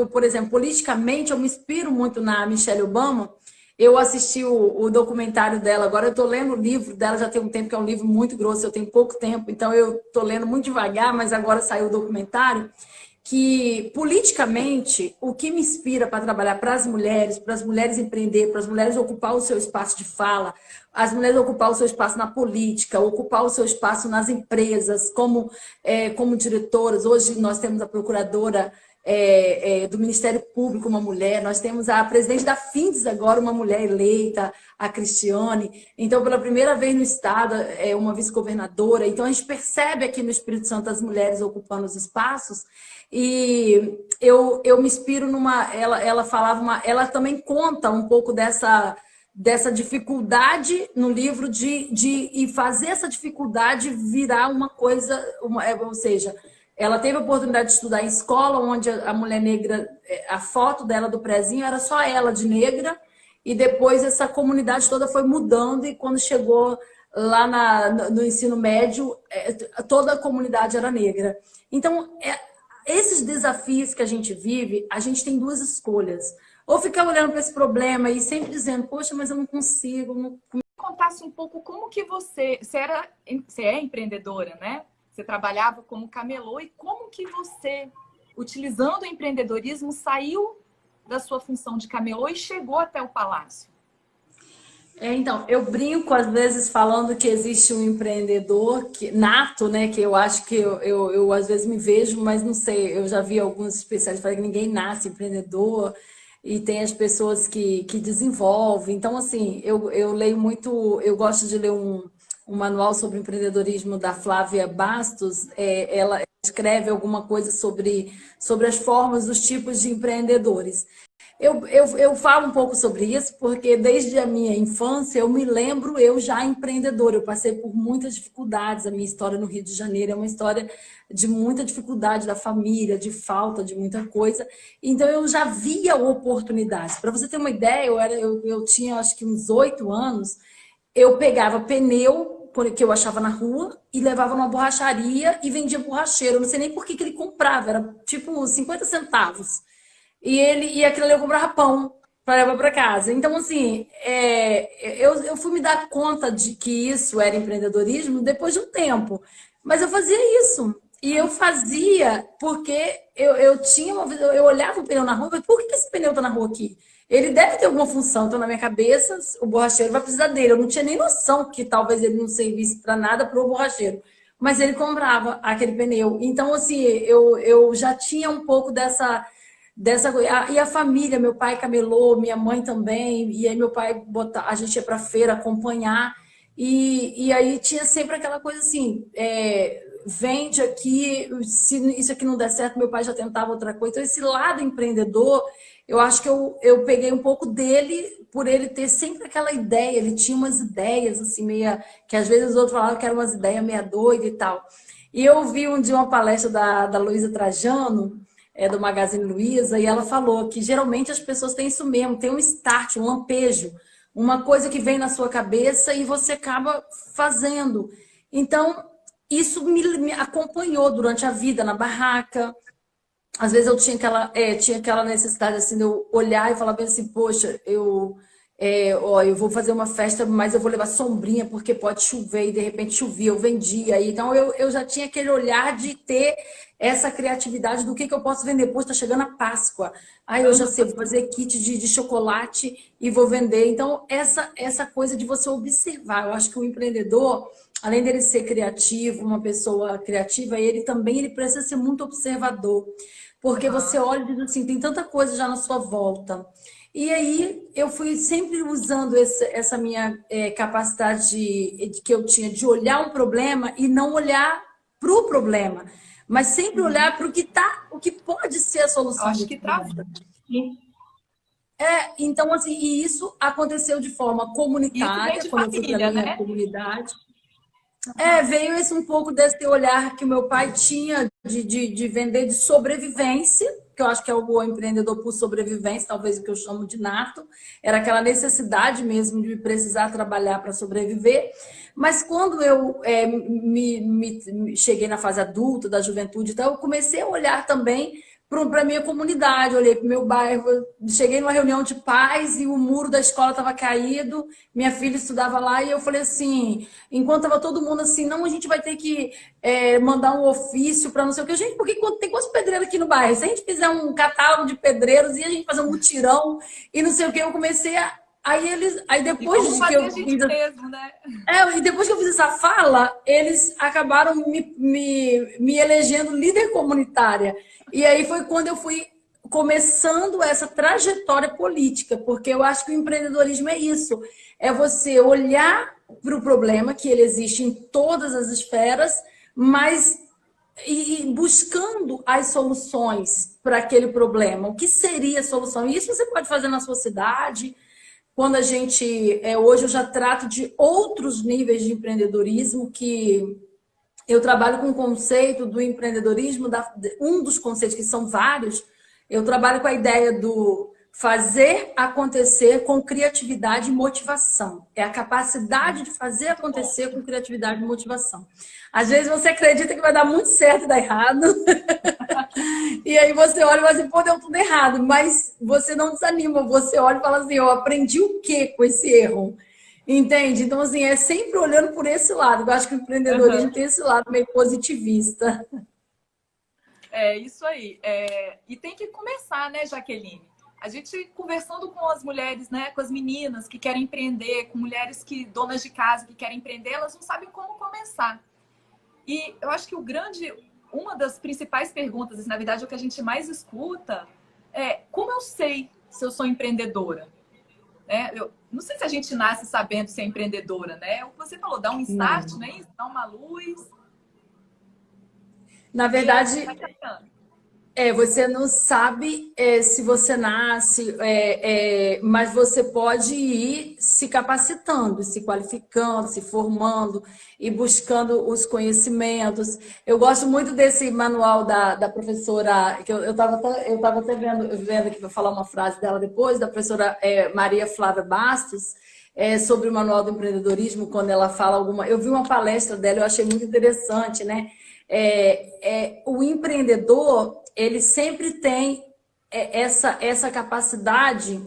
S2: por exemplo, politicamente, eu me inspiro muito na Michelle Obama. Eu assisti o documentário dela, agora eu estou lendo o livro dela, já tem um tempo, que é um livro muito grosso, eu tenho pouco tempo, então eu estou lendo muito devagar, mas agora saiu o documentário. Que politicamente o que me inspira para trabalhar para as mulheres empreender, para as mulheres ocupar o seu espaço de fala, as mulheres ocupar o seu espaço na política, ocupar o seu espaço nas empresas como diretoras. Hoje nós temos a procuradora do Ministério Público, uma mulher. Nós temos a presidente da FINDES agora, uma mulher eleita, a Cristiane. Então, pela primeira vez no Estado, uma vice-governadora. Então, a gente percebe aqui no Espírito Santo as mulheres ocupando os espaços. E eu me inspiro numa... Ela falava... ela também conta um pouco dessa dificuldade no livro de fazer essa dificuldade virar uma coisa... ou seja... Ela teve a oportunidade de estudar em escola, onde a mulher negra, a foto dela do prezinho era só ela de negra, e depois essa comunidade toda foi mudando, e quando chegou lá no ensino médio, toda a comunidade era negra. Então, esses desafios que a gente vive, a gente tem duas escolhas. Ou ficar olhando para esse problema e sempre dizendo, poxa, mas eu não consigo. Não...
S1: Contasse um pouco como que você é empreendedora, né? Você trabalhava como camelô e como que você, utilizando o empreendedorismo, saiu da sua função de camelô e chegou até o palácio?
S2: Então, eu brinco às vezes falando que existe um empreendedor nato, né? Que eu acho que eu às vezes me vejo, mas não sei, eu já vi alguns especialistas falarem que ninguém nasce empreendedor e tem as pessoas que desenvolvem. Então, assim, eu leio muito, eu gosto de ler um manual sobre empreendedorismo da Flávia Bastos. Ela escreve alguma coisa sobre as formas, os tipos de empreendedores. Eu falo um pouco sobre isso porque desde a minha infância eu me lembro eu já empreendedora. Eu passei por muitas dificuldades. A minha história no Rio de Janeiro é uma história de muita dificuldade da família, de falta de muita coisa. Então eu já via oportunidades. Para você ter uma ideia, eu tinha acho que uns 8 anos, eu pegava pneu que eu achava na rua e levava numa borracharia e vendia borracheiro. Eu não sei nem por que ele comprava, era tipo 50 centavos. E aquilo ali eu comprava pão para levar para casa. Então, assim, eu fui me dar conta de que isso era empreendedorismo depois de um tempo. Mas eu fazia isso. E eu fazia porque eu olhava o pneu na rua e falei, por que esse pneu está na rua aqui? Ele deve ter alguma função, então na minha cabeça o borracheiro vai precisar dele. Eu não tinha nem noção que talvez ele não servisse para nada para o borracheiro. Mas ele comprava aquele pneu. Então, assim, eu já tinha um pouco dessa coisa. E a família, meu pai camelô, minha mãe também. E aí meu pai, a gente ia para a feira acompanhar. E aí tinha sempre aquela coisa assim, vende aqui, se isso aqui não der certo, meu pai já tentava outra coisa. Então, esse lado empreendedor, eu acho que eu peguei um pouco dele, por ele ter sempre aquela ideia. Ele tinha umas ideias, assim, que às vezes os outros falavam que eram umas ideias meia doidas e tal. E eu vi um dia uma palestra da Luísa Trajano, do Magazine Luiza, e ela falou que geralmente as pessoas têm isso mesmo, tem um start, um lampejo, uma coisa que vem na sua cabeça e você acaba fazendo. Então, isso me acompanhou durante a vida, na barraca. Às vezes eu tinha aquela necessidade assim, de eu olhar e falar bem assim, poxa, eu vou fazer uma festa, mas eu vou levar sombrinha porque pode chover, e de repente chovia, eu vendia. Então eu já tinha aquele olhar de ter essa criatividade do que eu posso vender. Pô, está chegando a Páscoa. Aí eu já sei, vou fazer kit de chocolate e vou vender. Então, essa coisa de você observar. Eu acho que o empreendedor, além dele ser criativo, uma pessoa criativa, ele precisa ser muito observador. Porque você olha e diz assim, tem tanta coisa já na sua volta. E aí eu fui sempre usando essa minha capacidade que eu tinha de olhar um problema e não olhar para o problema, mas sempre olhar para o que pode ser a solução.
S1: Acho que travou.
S2: Então, assim, e isso aconteceu de forma comunitária, quando eu fui para a minha comunidade. Veio um pouco desse olhar que o meu pai tinha de vender de sobrevivência, que eu acho que é o empreendedor por sobrevivência, talvez o que eu chamo de nato. Era aquela necessidade mesmo de precisar trabalhar para sobreviver. Mas quando eu cheguei na fase adulta, da juventude, então eu comecei a olhar também para a minha comunidade, olhei para o meu bairro, cheguei numa reunião de pais e o muro da escola estava caído, minha filha estudava lá e eu falei assim, enquanto estava todo mundo assim, não, a gente vai ter que mandar um ofício para não sei o que. Gente, porque tem quantos pedreiros aqui no bairro? Se a gente fizer um catálogo de pedreiros e a gente fazer um mutirão e não sei o que, eu comecei Aí
S1: E como
S2: depois de que
S1: fazer
S2: eu
S1: a gente
S2: fiz,
S1: mesmo, né?
S2: e depois que eu fiz essa fala, eles acabaram me elegendo líder comunitária. E aí foi quando eu fui começando essa trajetória política, porque eu acho que o empreendedorismo é isso, é você olhar para o problema, que ele existe em todas as esferas, mas e buscando as soluções para aquele problema. O que seria a solução? Isso você pode fazer na sua cidade. Quando a gente, hoje eu já trato de outros níveis de empreendedorismo, que eu trabalho com o conceito do empreendedorismo, um dos conceitos, que são vários, eu trabalho com a ideia do fazer acontecer com criatividade e motivação. É a capacidade de fazer acontecer com criatividade e motivação. Às vezes você acredita que vai dar muito certo e dá errado. E aí você olha e fala assim, pô, deu tudo errado. Mas você não desanima, você olha e fala assim, eu aprendi o quê com esse erro? Entende? Então, assim, é sempre olhando por esse lado. Eu acho que o empreendedorismo
S1: Uhum.
S2: tem esse lado meio positivista.
S1: É isso aí. E tem que começar, né, Jaqueline? A gente conversando com as mulheres, né, com as meninas que querem empreender, com mulheres que donas de casa que querem empreender, elas não sabem como começar. E eu acho que uma das principais perguntas, na verdade, é o que a gente mais escuta, é como eu sei se eu sou empreendedora? Eu não sei se a gente nasce sabendo ser empreendedora, né? O que você falou, dá um start,
S2: Não.
S1: né? Dá uma luz.
S2: Na
S1: E aí a gente
S2: verdade,
S1: vai tentando.
S2: você não sabe se você nasce, mas você pode ir se capacitando, se qualificando, se formando e buscando os conhecimentos. Eu gosto muito desse manual da professora, que eu tava até vendo aqui para falar uma frase dela depois, da professora Maria Flávia Bastos, sobre o manual do empreendedorismo, quando ela fala alguma. Eu vi uma palestra dela, eu achei muito interessante, né? O empreendedor, ele sempre tem essa capacidade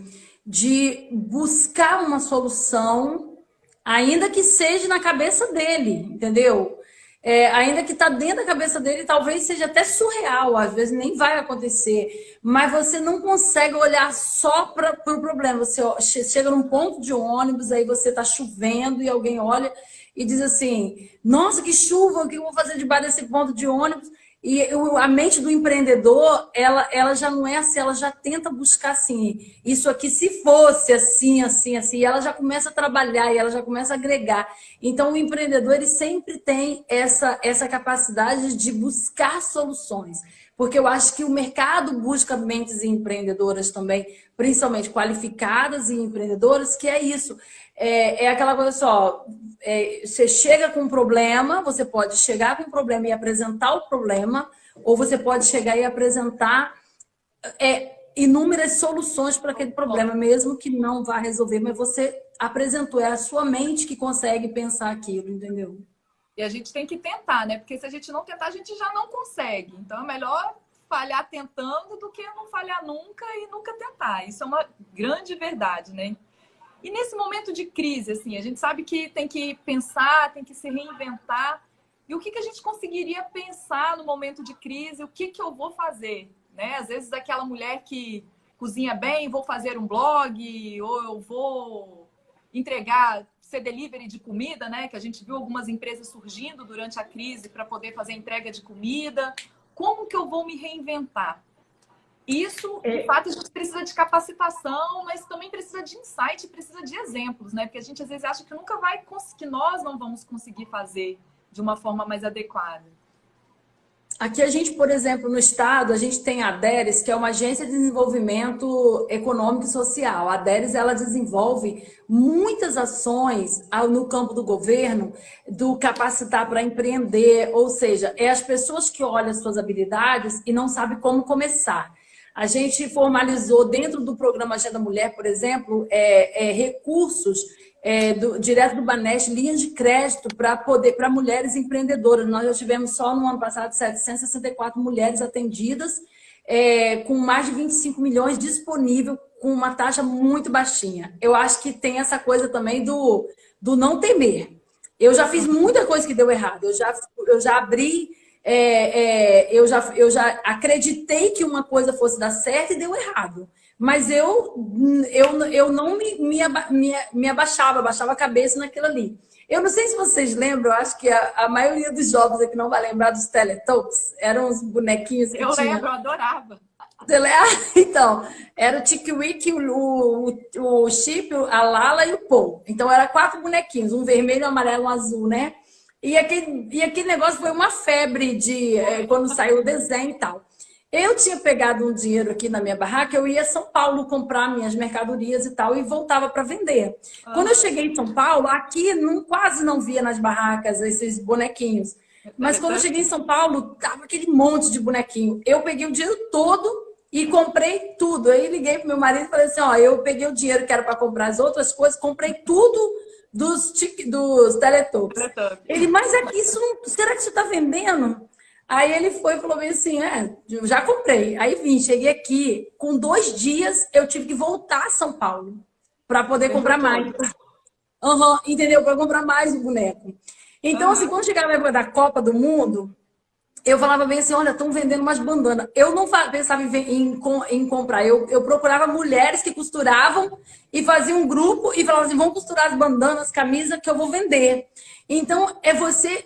S2: de buscar uma solução, ainda que seja na cabeça dele, entendeu? Ainda que está dentro da cabeça dele, talvez seja até surreal, às vezes nem vai acontecer, mas você não consegue olhar só para o problema. Você chega num ponto de ônibus, aí você está chovendo e alguém olha e diz assim, nossa, que chuva, o que eu vou fazer debaixo desse ponto de ônibus? E a mente do empreendedor, ela já não é assim, ela já tenta buscar assim, isso aqui se fosse assim, assim, assim, e ela já começa a trabalhar, e ela já começa a agregar. Então, o empreendedor, ele sempre tem essa capacidade de buscar soluções, porque eu acho que o mercado busca mentes empreendedoras também, principalmente qualificadas e empreendedoras, que é isso. Aquela coisa só, você chega com um problema, você pode chegar com um problema e apresentar o problema, ou você pode chegar e apresentar inúmeras soluções para aquele problema, mesmo que não vá resolver, mas você apresentou, é a sua mente que consegue pensar aquilo, entendeu?
S1: E a gente tem que tentar, né? Porque se a gente não tentar, a gente já não consegue. Então é melhor falhar tentando do que não falhar nunca e nunca tentar. Isso é uma grande verdade, né? E nesse momento de crise, assim, a gente sabe que tem que pensar, tem que se reinventar. E o que a gente conseguiria pensar no momento de crise? O que eu vou fazer? Né? Às vezes aquela mulher que cozinha bem, vou fazer um blog, ou eu vou entregar, ser delivery de comida, né? Que a gente viu algumas empresas surgindo durante a crise para poder fazer entrega de comida. Como que eu vou me reinventar? Isso, de fato, a gente precisa de capacitação, mas também precisa de insight, precisa de exemplos, né? Porque a gente às vezes acha que nunca vai que nós não vamos conseguir fazer de uma forma mais adequada.
S2: Aqui a gente, por exemplo, no estado, a gente tem a ADERES, que é uma agência de desenvolvimento econômico e social. A ADERES, ela desenvolve muitas ações no campo do governo, do capacitar para empreender, ou seja, é as pessoas que olham as suas habilidades e não sabem como começar. A gente formalizou dentro do programa Agenda Mulher, por exemplo, recursos direto do Banesp, linhas de crédito para mulheres empreendedoras. Nós já tivemos só no ano passado 764 mulheres atendidas, com mais de 25 milhões disponível, com uma taxa muito baixinha. Eu acho que tem essa coisa também do não temer. Eu já fiz muita coisa que deu errado. Eu já abri, eu já acreditei que uma coisa fosse dar certo e deu errado. Mas eu não me abaixava, abaixava a cabeça naquilo ali. Eu não sei se vocês lembram, eu acho que a maioria dos jovens aqui não vai lembrar dos Teletubbies. Eram uns bonequinhos que
S1: Eu
S2: tinha.
S1: lembro, eu adorava.
S2: Então, era o Tick-Wick, o Chip, a Lala e o Paul. Então, era 4 bonequinhos, um vermelho, um amarelo, um azul, né? E aquele negócio foi uma febre quando saiu o desenho e tal. Eu tinha pegado um dinheiro aqui na minha barraca, eu ia a São Paulo comprar minhas mercadorias e tal, e voltava para vender. Quando eu cheguei em São Paulo, aqui quase não via nas barracas esses bonequinhos. Mas quando eu cheguei em São Paulo, tava aquele monte de bonequinho. Eu peguei o dinheiro todo e comprei tudo. Aí liguei pro meu marido e falei assim, ó, eu peguei o dinheiro que era para comprar as outras coisas, comprei tudo dos Teletubbies. Ele, mas aqui isso não, será que isso tá vendendo? Aí ele foi e falou bem assim, já comprei. Aí vim, cheguei aqui, com 2 dias eu tive que voltar a São Paulo para poder comprar mais. Entendeu? Para comprar mais o boneco. Então, assim, quando chegava na época da Copa do Mundo, eu falava bem assim, olha, estão vendendo umas bandanas. Eu não pensava em comprar. Eu procurava mulheres que costuravam e faziam um grupo e falavam assim, vamos costurar as bandanas, camisa que eu vou vender. Então, é você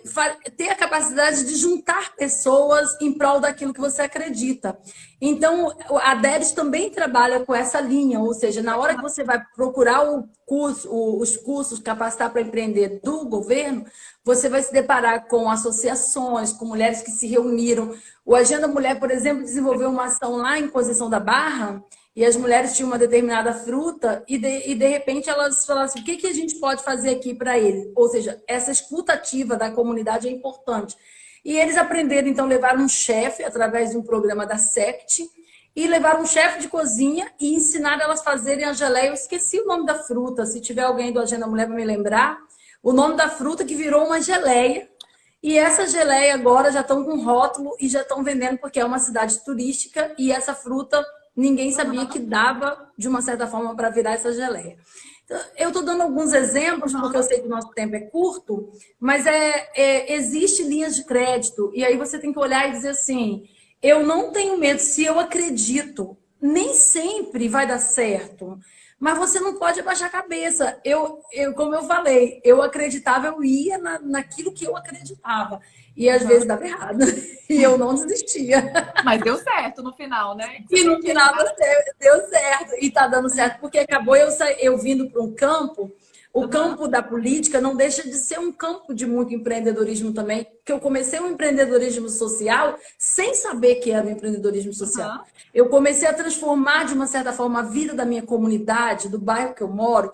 S2: ter a capacidade de juntar pessoas em prol daquilo que você acredita. Então, a Debs também trabalha com essa linha, ou seja, na hora que você vai procurar os cursos Capacitar para Empreender do governo, você vai se deparar com associações, com mulheres que se reuniram. O Agenda Mulher, por exemplo, desenvolveu uma ação lá em Conceição da Barra, e as mulheres tinham uma determinada fruta e de repente elas falaram assim, o que a gente pode fazer aqui para ele? Ou seja, essa escuta ativa da comunidade é importante. E eles aprenderam, então, levar um chefe através de um programa da SECT e levar um chefe de cozinha e ensinar elas a fazerem a geleia. Eu esqueci o nome da fruta, se tiver alguém do Agenda Mulher para me lembrar. O nome da fruta que virou uma geleia. E essa geleia agora já estão com rótulo e já estão vendendo porque é uma cidade turística e essa fruta ninguém sabia que dava, de uma certa forma, para virar essa geleia. Então, eu estou dando alguns exemplos, porque eu sei que o nosso tempo é curto, mas existe linhas de crédito, e aí você tem que olhar e dizer assim, eu não tenho medo, se eu acredito, nem sempre vai dar certo, mas você não pode abaixar a cabeça. Como eu falei, eu acreditava, eu ia naquilo que eu acreditava. E às vezes dava errado. E eu não desistia.
S1: Mas deu certo no final, né?
S2: E no final deu certo. E tá dando certo, porque acabou eu vindo para um campo. O campo da política não deixa de ser um campo de muito empreendedorismo também, que eu comecei o empreendedorismo social sem saber que era o empreendedorismo social. Eu comecei a transformar, de uma certa forma, a vida da minha comunidade, do bairro que eu moro,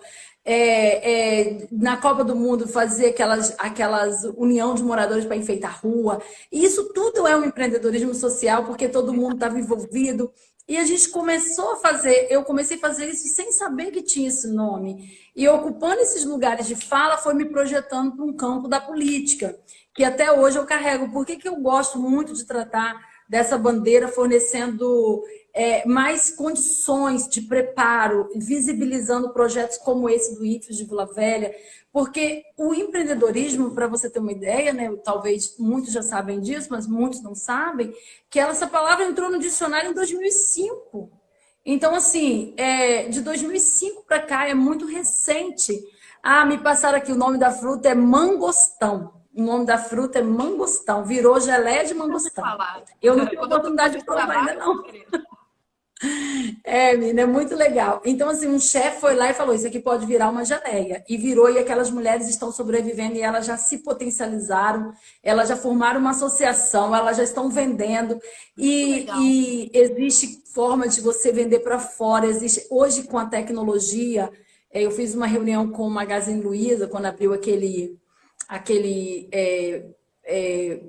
S2: na Copa do Mundo fazer aquelas união de moradores para enfeitar a rua. E isso tudo é um empreendedorismo social, porque todo mundo estava envolvido. E a gente começou a fazer, eu comecei a fazer isso sem saber que tinha esse nome. E ocupando esses lugares de fala, foi me projetando para um campo da política, que até hoje eu carrego. Por que eu gosto muito de tratar dessa bandeira, fornecendo mais condições de preparo, visibilizando projetos como esse do IFES de Vila Velha? Porque o empreendedorismo, para você ter uma ideia, né, talvez muitos já sabem disso, mas muitos não sabem, que essa palavra entrou no dicionário em 2005. Então, assim, de 2005 para cá é muito recente. Me passaram aqui, o nome da fruta é mangostão. O nome da fruta é mangostão. Virou geleia de mangostão. Eu não tive oportunidade de provar ainda, não. Menina, é muito legal. Então, assim, um chefe foi lá e falou, isso aqui pode virar uma geleia. E virou, e aquelas mulheres estão sobrevivendo e elas já se potencializaram, elas já formaram uma associação, elas já estão vendendo. E existe forma de você vender para fora. Existe, hoje, com a tecnologia, eu fiz uma reunião com o Magazine Luiza, quando abriu aquele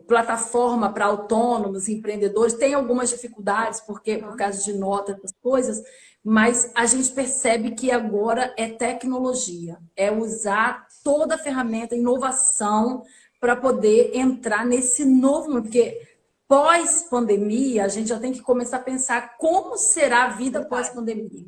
S2: plataforma para autônomos, empreendedores, tem algumas dificuldades, porque por causa de notas, essas coisas, mas a gente percebe que agora é tecnologia, é usar toda a ferramenta, inovação, para poder entrar nesse novo mundo, porque pós-pandemia, a gente já tem que começar a pensar como será a vida pós-pandemia.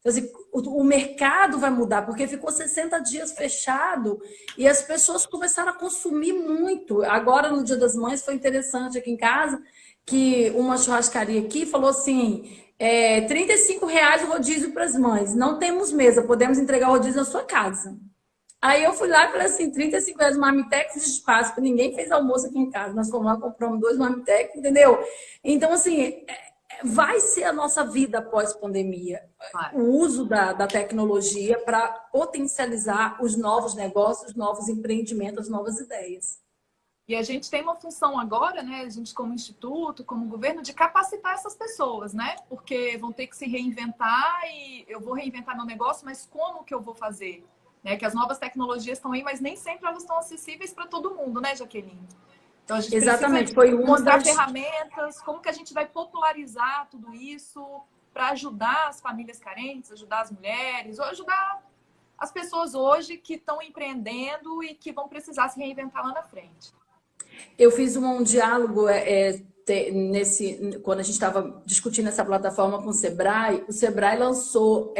S2: Então, assim, o mercado vai mudar, porque ficou 60 dias fechado e as pessoas começaram a consumir muito. Agora, no Dia das Mães, foi interessante aqui em casa, que uma churrascaria aqui falou assim, R$ 35 o rodízio para as mães. Não temos mesa, podemos entregar o rodízio na sua casa. Aí eu fui lá e falei assim, R$ 35 marmitex de espaço, porque ninguém fez almoço aqui em casa. Nós fomos lá, compramos 2 marmitex, entendeu? Então, assim, vai ser a nossa vida após pandemia.
S1: Vai.
S2: O uso da tecnologia para potencializar os novos negócios, os novos empreendimentos, as novas ideias.
S1: E a gente tem uma função agora, né? A gente como instituto, como governo, de capacitar essas pessoas, né? Porque vão ter que se reinventar e eu vou reinventar meu negócio, mas como que eu vou fazer? Né? Que as novas tecnologias estão aí, mas nem sempre elas estão acessíveis para todo mundo, né, Jaqueline? Então a gente
S2: Exatamente,
S1: precisa
S2: foi uma
S1: mostrar
S2: das...
S1: ferramentas, como que a gente vai popularizar tudo isso para ajudar as famílias carentes, ajudar as mulheres, ou ajudar as pessoas hoje que estão empreendendo e que vão precisar se reinventar lá na frente.
S2: Eu fiz um diálogo quando a gente estava discutindo essa plataforma com o Sebrae lançou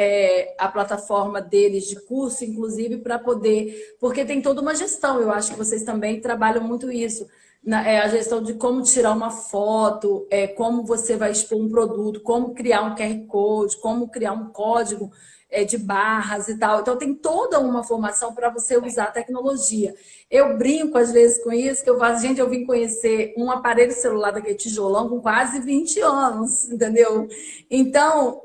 S2: a plataforma deles de curso, inclusive, para poder, porque tem toda uma gestão, eu acho que vocês também trabalham muito isso, a gestão de como tirar uma foto, como você vai expor um produto, como criar um QR Code, como criar um código de barras e tal. Então, tem toda uma formação para você usar a tecnologia. Eu brinco, às vezes, com isso, que eu falo, gente, eu vim conhecer um aparelho celular daquele tijolão com quase 20 anos, entendeu? Então,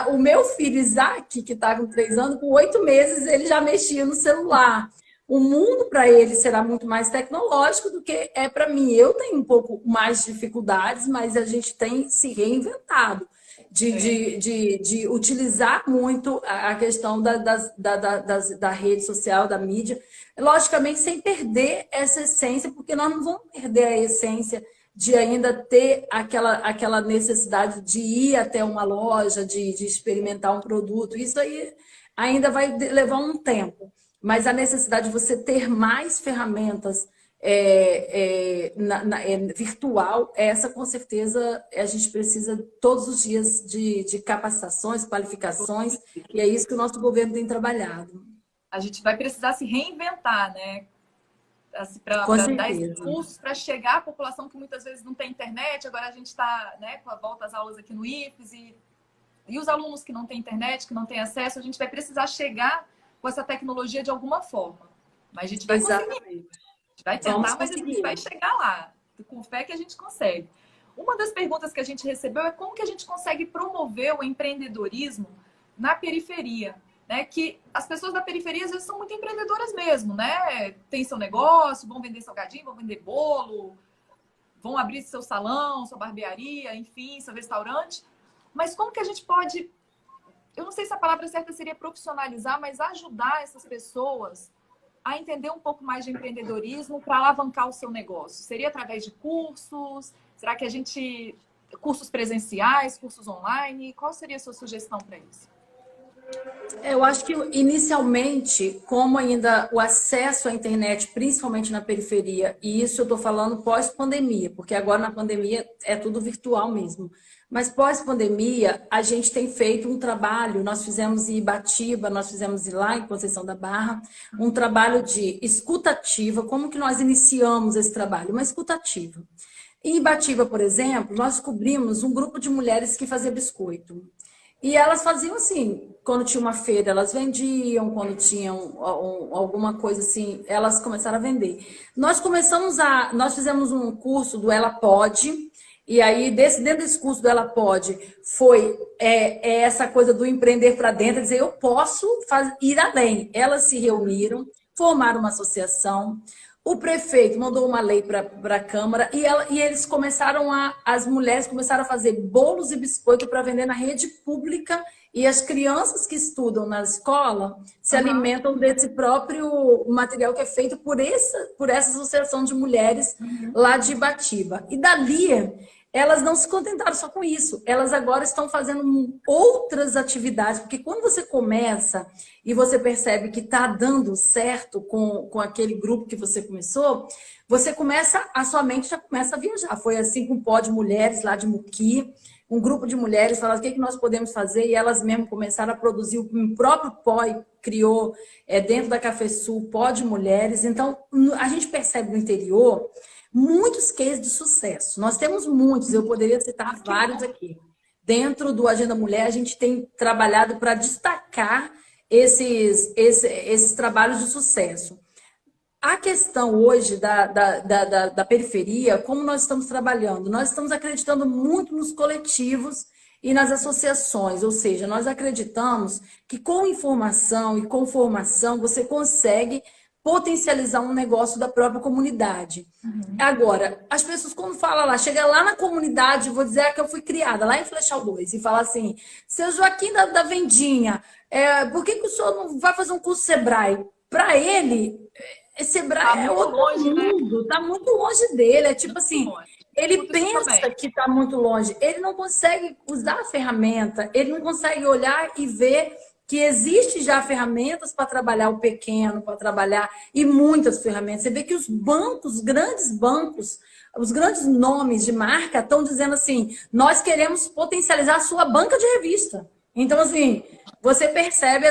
S2: o meu filho Isaac, que está com 3 anos, com 8 meses, ele já mexia no celular. O mundo para ele será muito mais tecnológico do que é para mim. Eu tenho um pouco mais de dificuldades, mas a gente tem se reinventado de utilizar muito a questão da rede social, da mídia, logicamente sem perder essa essência, porque nós não vamos perder a essência de ainda ter aquela necessidade de ir até uma loja, de experimentar um produto. Isso aí ainda vai levar um tempo, mas a necessidade de você ter mais ferramentas virtual, essa com certeza a gente precisa todos os dias de capacitações, qualificações, e é isso que o nosso governo tem trabalhado.
S1: A gente vai precisar se reinventar, né? Assim, para dar esses cursos, para chegar à população que muitas vezes não tem internet. Agora a gente está, né, com a volta às aulas aqui no IFES e os alunos que não têm internet, que não têm acesso, a gente vai precisar chegar com essa tecnologia de alguma forma. Mas a gente vai conseguir. A gente vai tentar, mas a gente vai chegar lá. Com fé que a gente consegue. Uma das perguntas que a gente recebeu é como que a gente consegue promover o empreendedorismo na periferia, né? Que as pessoas da periferia às vezes são muito empreendedoras mesmo, né? Tem seu negócio, vão vender salgadinho, vão vender bolo, vão abrir seu salão, sua barbearia, enfim, seu restaurante. Mas como que a gente pode, eu não sei se a palavra certa seria profissionalizar, mas ajudar essas pessoas a entender um pouco mais de empreendedorismo para alavancar o seu negócio? Seria através de cursos? Será que a gente... cursos presenciais, cursos online? Qual seria a sua sugestão para isso?
S2: Eu acho que, inicialmente, como ainda o acesso à internet, principalmente na periferia, e isso eu estou falando pós-pandemia, porque agora na pandemia é tudo virtual mesmo. Mas pós-pandemia, a gente tem feito um trabalho, nós fizemos em Ibatiba, nós fizemos lá em Conceição da Barra, um trabalho de escutativa. Como que nós iniciamos esse trabalho? Uma escutativa. Em Ibatiba, por exemplo, nós descobrimos um grupo de mulheres que fazia biscoito. E elas faziam assim, quando tinha uma feira, elas vendiam, quando tinham alguma coisa assim, elas começaram a vender. Nós fizemos um curso do Ela Pode, e aí dentro desse curso do Ela Pode foi essa coisa do empreender para dentro, dizer, eu posso ir além. Elas se reuniram, formaram uma associação. O prefeito mandou uma lei para a Câmara e eles as mulheres começaram a fazer bolos e biscoito para vender na rede pública, e as crianças que estudam na escola se alimentam desse próprio material que é feito por essa associação de mulheres lá de Ibatiba. E dali, elas não se contentaram só com isso, elas agora estão fazendo outras atividades, porque quando você começa e você percebe que está dando certo com aquele grupo que você começou, a sua mente já começa a viajar. Foi assim com o Pó de Mulheres lá de Muqui, um grupo de mulheres falaram o que nós podemos fazer, e elas mesmo começaram a produzir o próprio pó e criou dentro da Cafesul Pó de Mulheres. Então, a gente percebe no interior muitos cases de sucesso. Nós temos muitos, eu poderia citar vários aqui. dentro do Agenda Mulher, a gente tem trabalhado para destacar esses trabalhos de sucesso. A questão hoje da periferia, como nós estamos trabalhando? Nós estamos acreditando muito nos coletivos e nas associações, ou seja, nós acreditamos que com informação e com formação você consegue potencializar um negócio da própria comunidade. Agora, as pessoas quando falam lá, chega lá na comunidade, vou dizer que eu fui criada lá em Flechal 2, e fala assim, seu Joaquim da Vendinha, por que o senhor não vai fazer um curso Sebrae? Para ele, Sebrae é outro mundo, está muito longe dele. É tipo assim, ele pensa que está muito longe, ele não consegue usar a ferramenta, ele não consegue olhar e ver que existe já ferramentas para trabalhar o pequeno, para trabalhar, e muitas ferramentas. Você vê que os bancos, os grandes bancos, os grandes nomes de marca estão dizendo assim, nós queremos potencializar a sua banca de revista. Então, assim, você percebe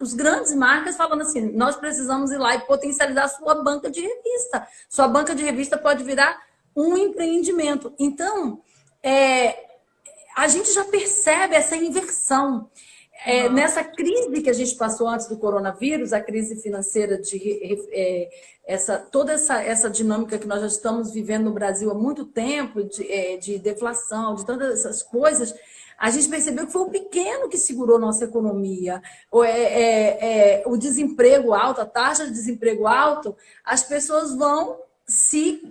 S2: os grandes marcas falando assim, nós precisamos ir lá e potencializar a sua banca de revista. Sua banca de revista pode virar um empreendimento. Então, a gente já percebe essa inversão. Nessa crise que a gente passou antes do coronavírus, a crise financeira, toda essa dinâmica que nós já estamos vivendo no Brasil há muito tempo, de deflação, de todas essas coisas, a gente percebeu que foi o pequeno que segurou nossa economia. O desemprego alto, a taxa de desemprego alto, as pessoas vão se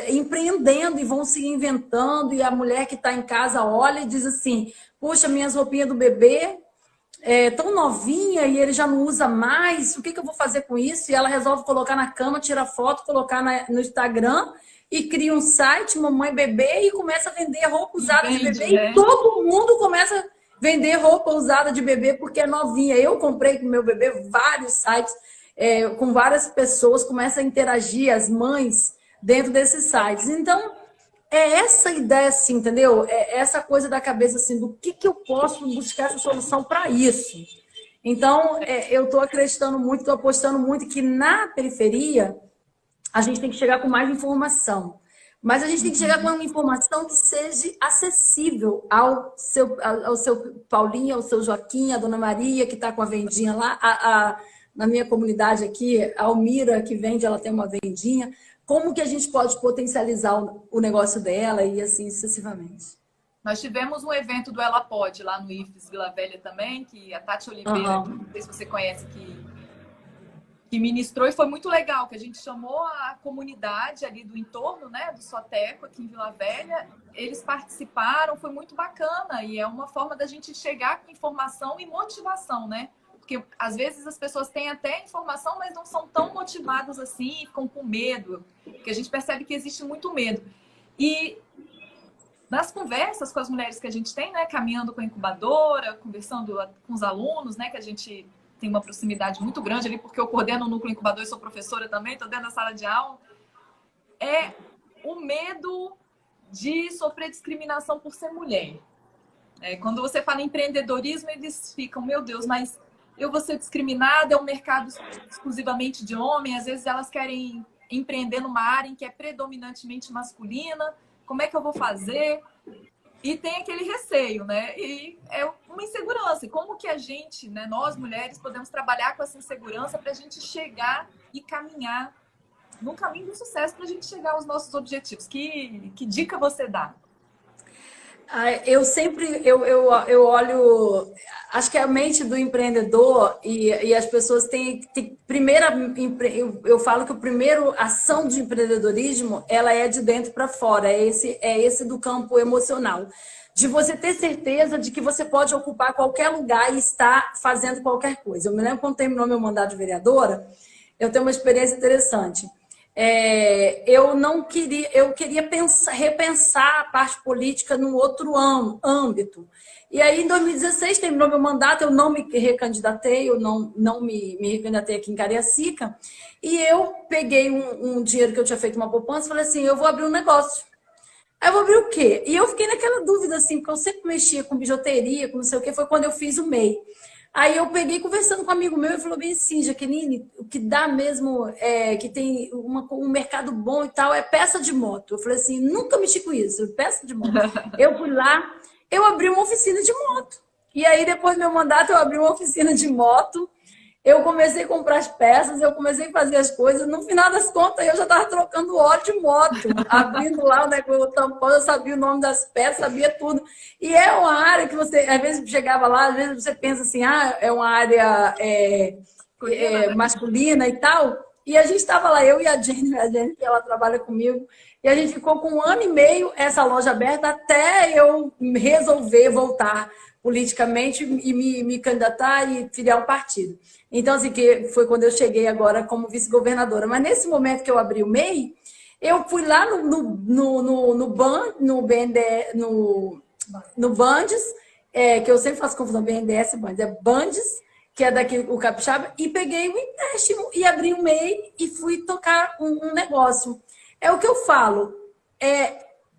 S2: empreendendo e vão se inventando, e a mulher que está em casa olha e diz assim, poxa, minhas roupinhas do bebê tão novinha e ele já não usa mais, o que eu vou fazer com isso? E ela resolve colocar na cama, tira foto, colocar no Instagram e cria um site, mamãe bebê, e começa a vender roupa usada de bebê. E todo mundo começa a vender roupa usada de bebê porque é novinha. Eu comprei com meu bebê vários sites, com várias pessoas, começa a interagir, as mães, dentro desses sites. Então, essa ideia, assim, entendeu? Essa coisa da cabeça, assim, do que eu posso buscar essa solução para isso. Então, eu estou acreditando muito, estou apostando muito que na periferia a gente tem que chegar com mais informação. Mas a gente tem que chegar com uma informação que seja acessível ao seu Paulinho, ao seu Joaquim, a Dona Maria, que está com a vendinha lá, na minha comunidade aqui, a Almira, que vende, ela tem uma vendinha. Como que a gente pode potencializar o negócio dela e assim sucessivamente?
S1: Nós tivemos um evento do Ela Pode lá no IFES Vila Velha também, que a Tati Oliveira, não sei se você conhece, que ministrou, e foi muito legal, que a gente chamou a comunidade ali do entorno, né, do Soteco, aqui em Vila Velha. Eles participaram, foi muito bacana, e é uma forma da gente chegar com informação e motivação, né? Porque às vezes as pessoas têm até informação, mas não são tão motivadas assim, ficam com medo, porque a gente percebe que existe muito medo. E nas conversas com as mulheres que a gente tem, né, caminhando com a incubadora, conversando com os alunos, né, que a gente tem uma proximidade muito grande ali, porque eu coordeno o núcleo incubador e sou professora também, estou dentro da sala de aula, é o medo de sofrer discriminação por ser mulher. Quando você fala em empreendedorismo, eles ficam, meu Deus, mas eu vou ser discriminada, é um mercado exclusivamente de homem, às vezes elas querem empreender numa área em que é predominantemente masculina, como é que eu vou fazer? E tem aquele receio, né? E é uma insegurança. E como que a gente, né, nós mulheres, podemos trabalhar com essa insegurança para a gente chegar e caminhar no caminho do sucesso, para a gente chegar aos nossos objetivos? Que dica você dá?
S2: Eu sempre eu olho, acho que a mente do empreendedor e as pessoas têm eu falo que a primeira ação de empreendedorismo, ela é de dentro para fora, é esse do campo emocional, de você ter certeza de que você pode ocupar qualquer lugar e estar fazendo qualquer coisa. Eu me lembro quando terminou meu mandato de vereadora, eu tenho uma experiência interessante. Eu queria repensar a parte política num outro âmbito. E aí, em 2016, terminou meu mandato, eu não me recandidatei, eu não me recandidatei aqui em Cariacica, e eu peguei um dinheiro que eu tinha feito uma poupança e falei assim, eu vou abrir um negócio. Aí eu vou abrir o quê? E eu fiquei naquela dúvida, assim, porque eu sempre mexia com bijuteria, com não sei o quê, foi quando eu fiz o MEI. Aí eu peguei conversando com um amigo meu e falou bem assim, Jaqueline, o que dá mesmo, que tem um mercado bom e tal, é peça de moto. Eu falei assim, nunca mexi com isso, peça de moto. Eu fui lá, eu abri uma oficina de moto. E aí, depois do meu mandato, eu abri uma oficina de moto. Eu comecei a comprar as peças, eu comecei a fazer as coisas. No final das contas, eu já estava trocando óleo de moto, abrindo lá o tampão, eu sabia o nome das peças, sabia tudo. E é uma área que você, às vezes, chegava lá, às vezes você pensa assim, é uma área masculina e tal. E a gente estava lá, eu e a Jenny, que ela trabalha comigo, e a gente ficou com 1 ano e meio essa loja aberta até eu resolver voltar politicamente e me candidatar e filiar um partido. Então, assim, que foi quando eu cheguei agora como vice-governadora. Mas nesse momento que eu abri o MEI, eu fui lá no BNDES, no Bandes, que eu sempre faço confusão, BNDES e Bandes, é Bandes, que é daqui o Capixaba, e peguei um empréstimo e abri um MEI e fui tocar um negócio. É o que eu falo,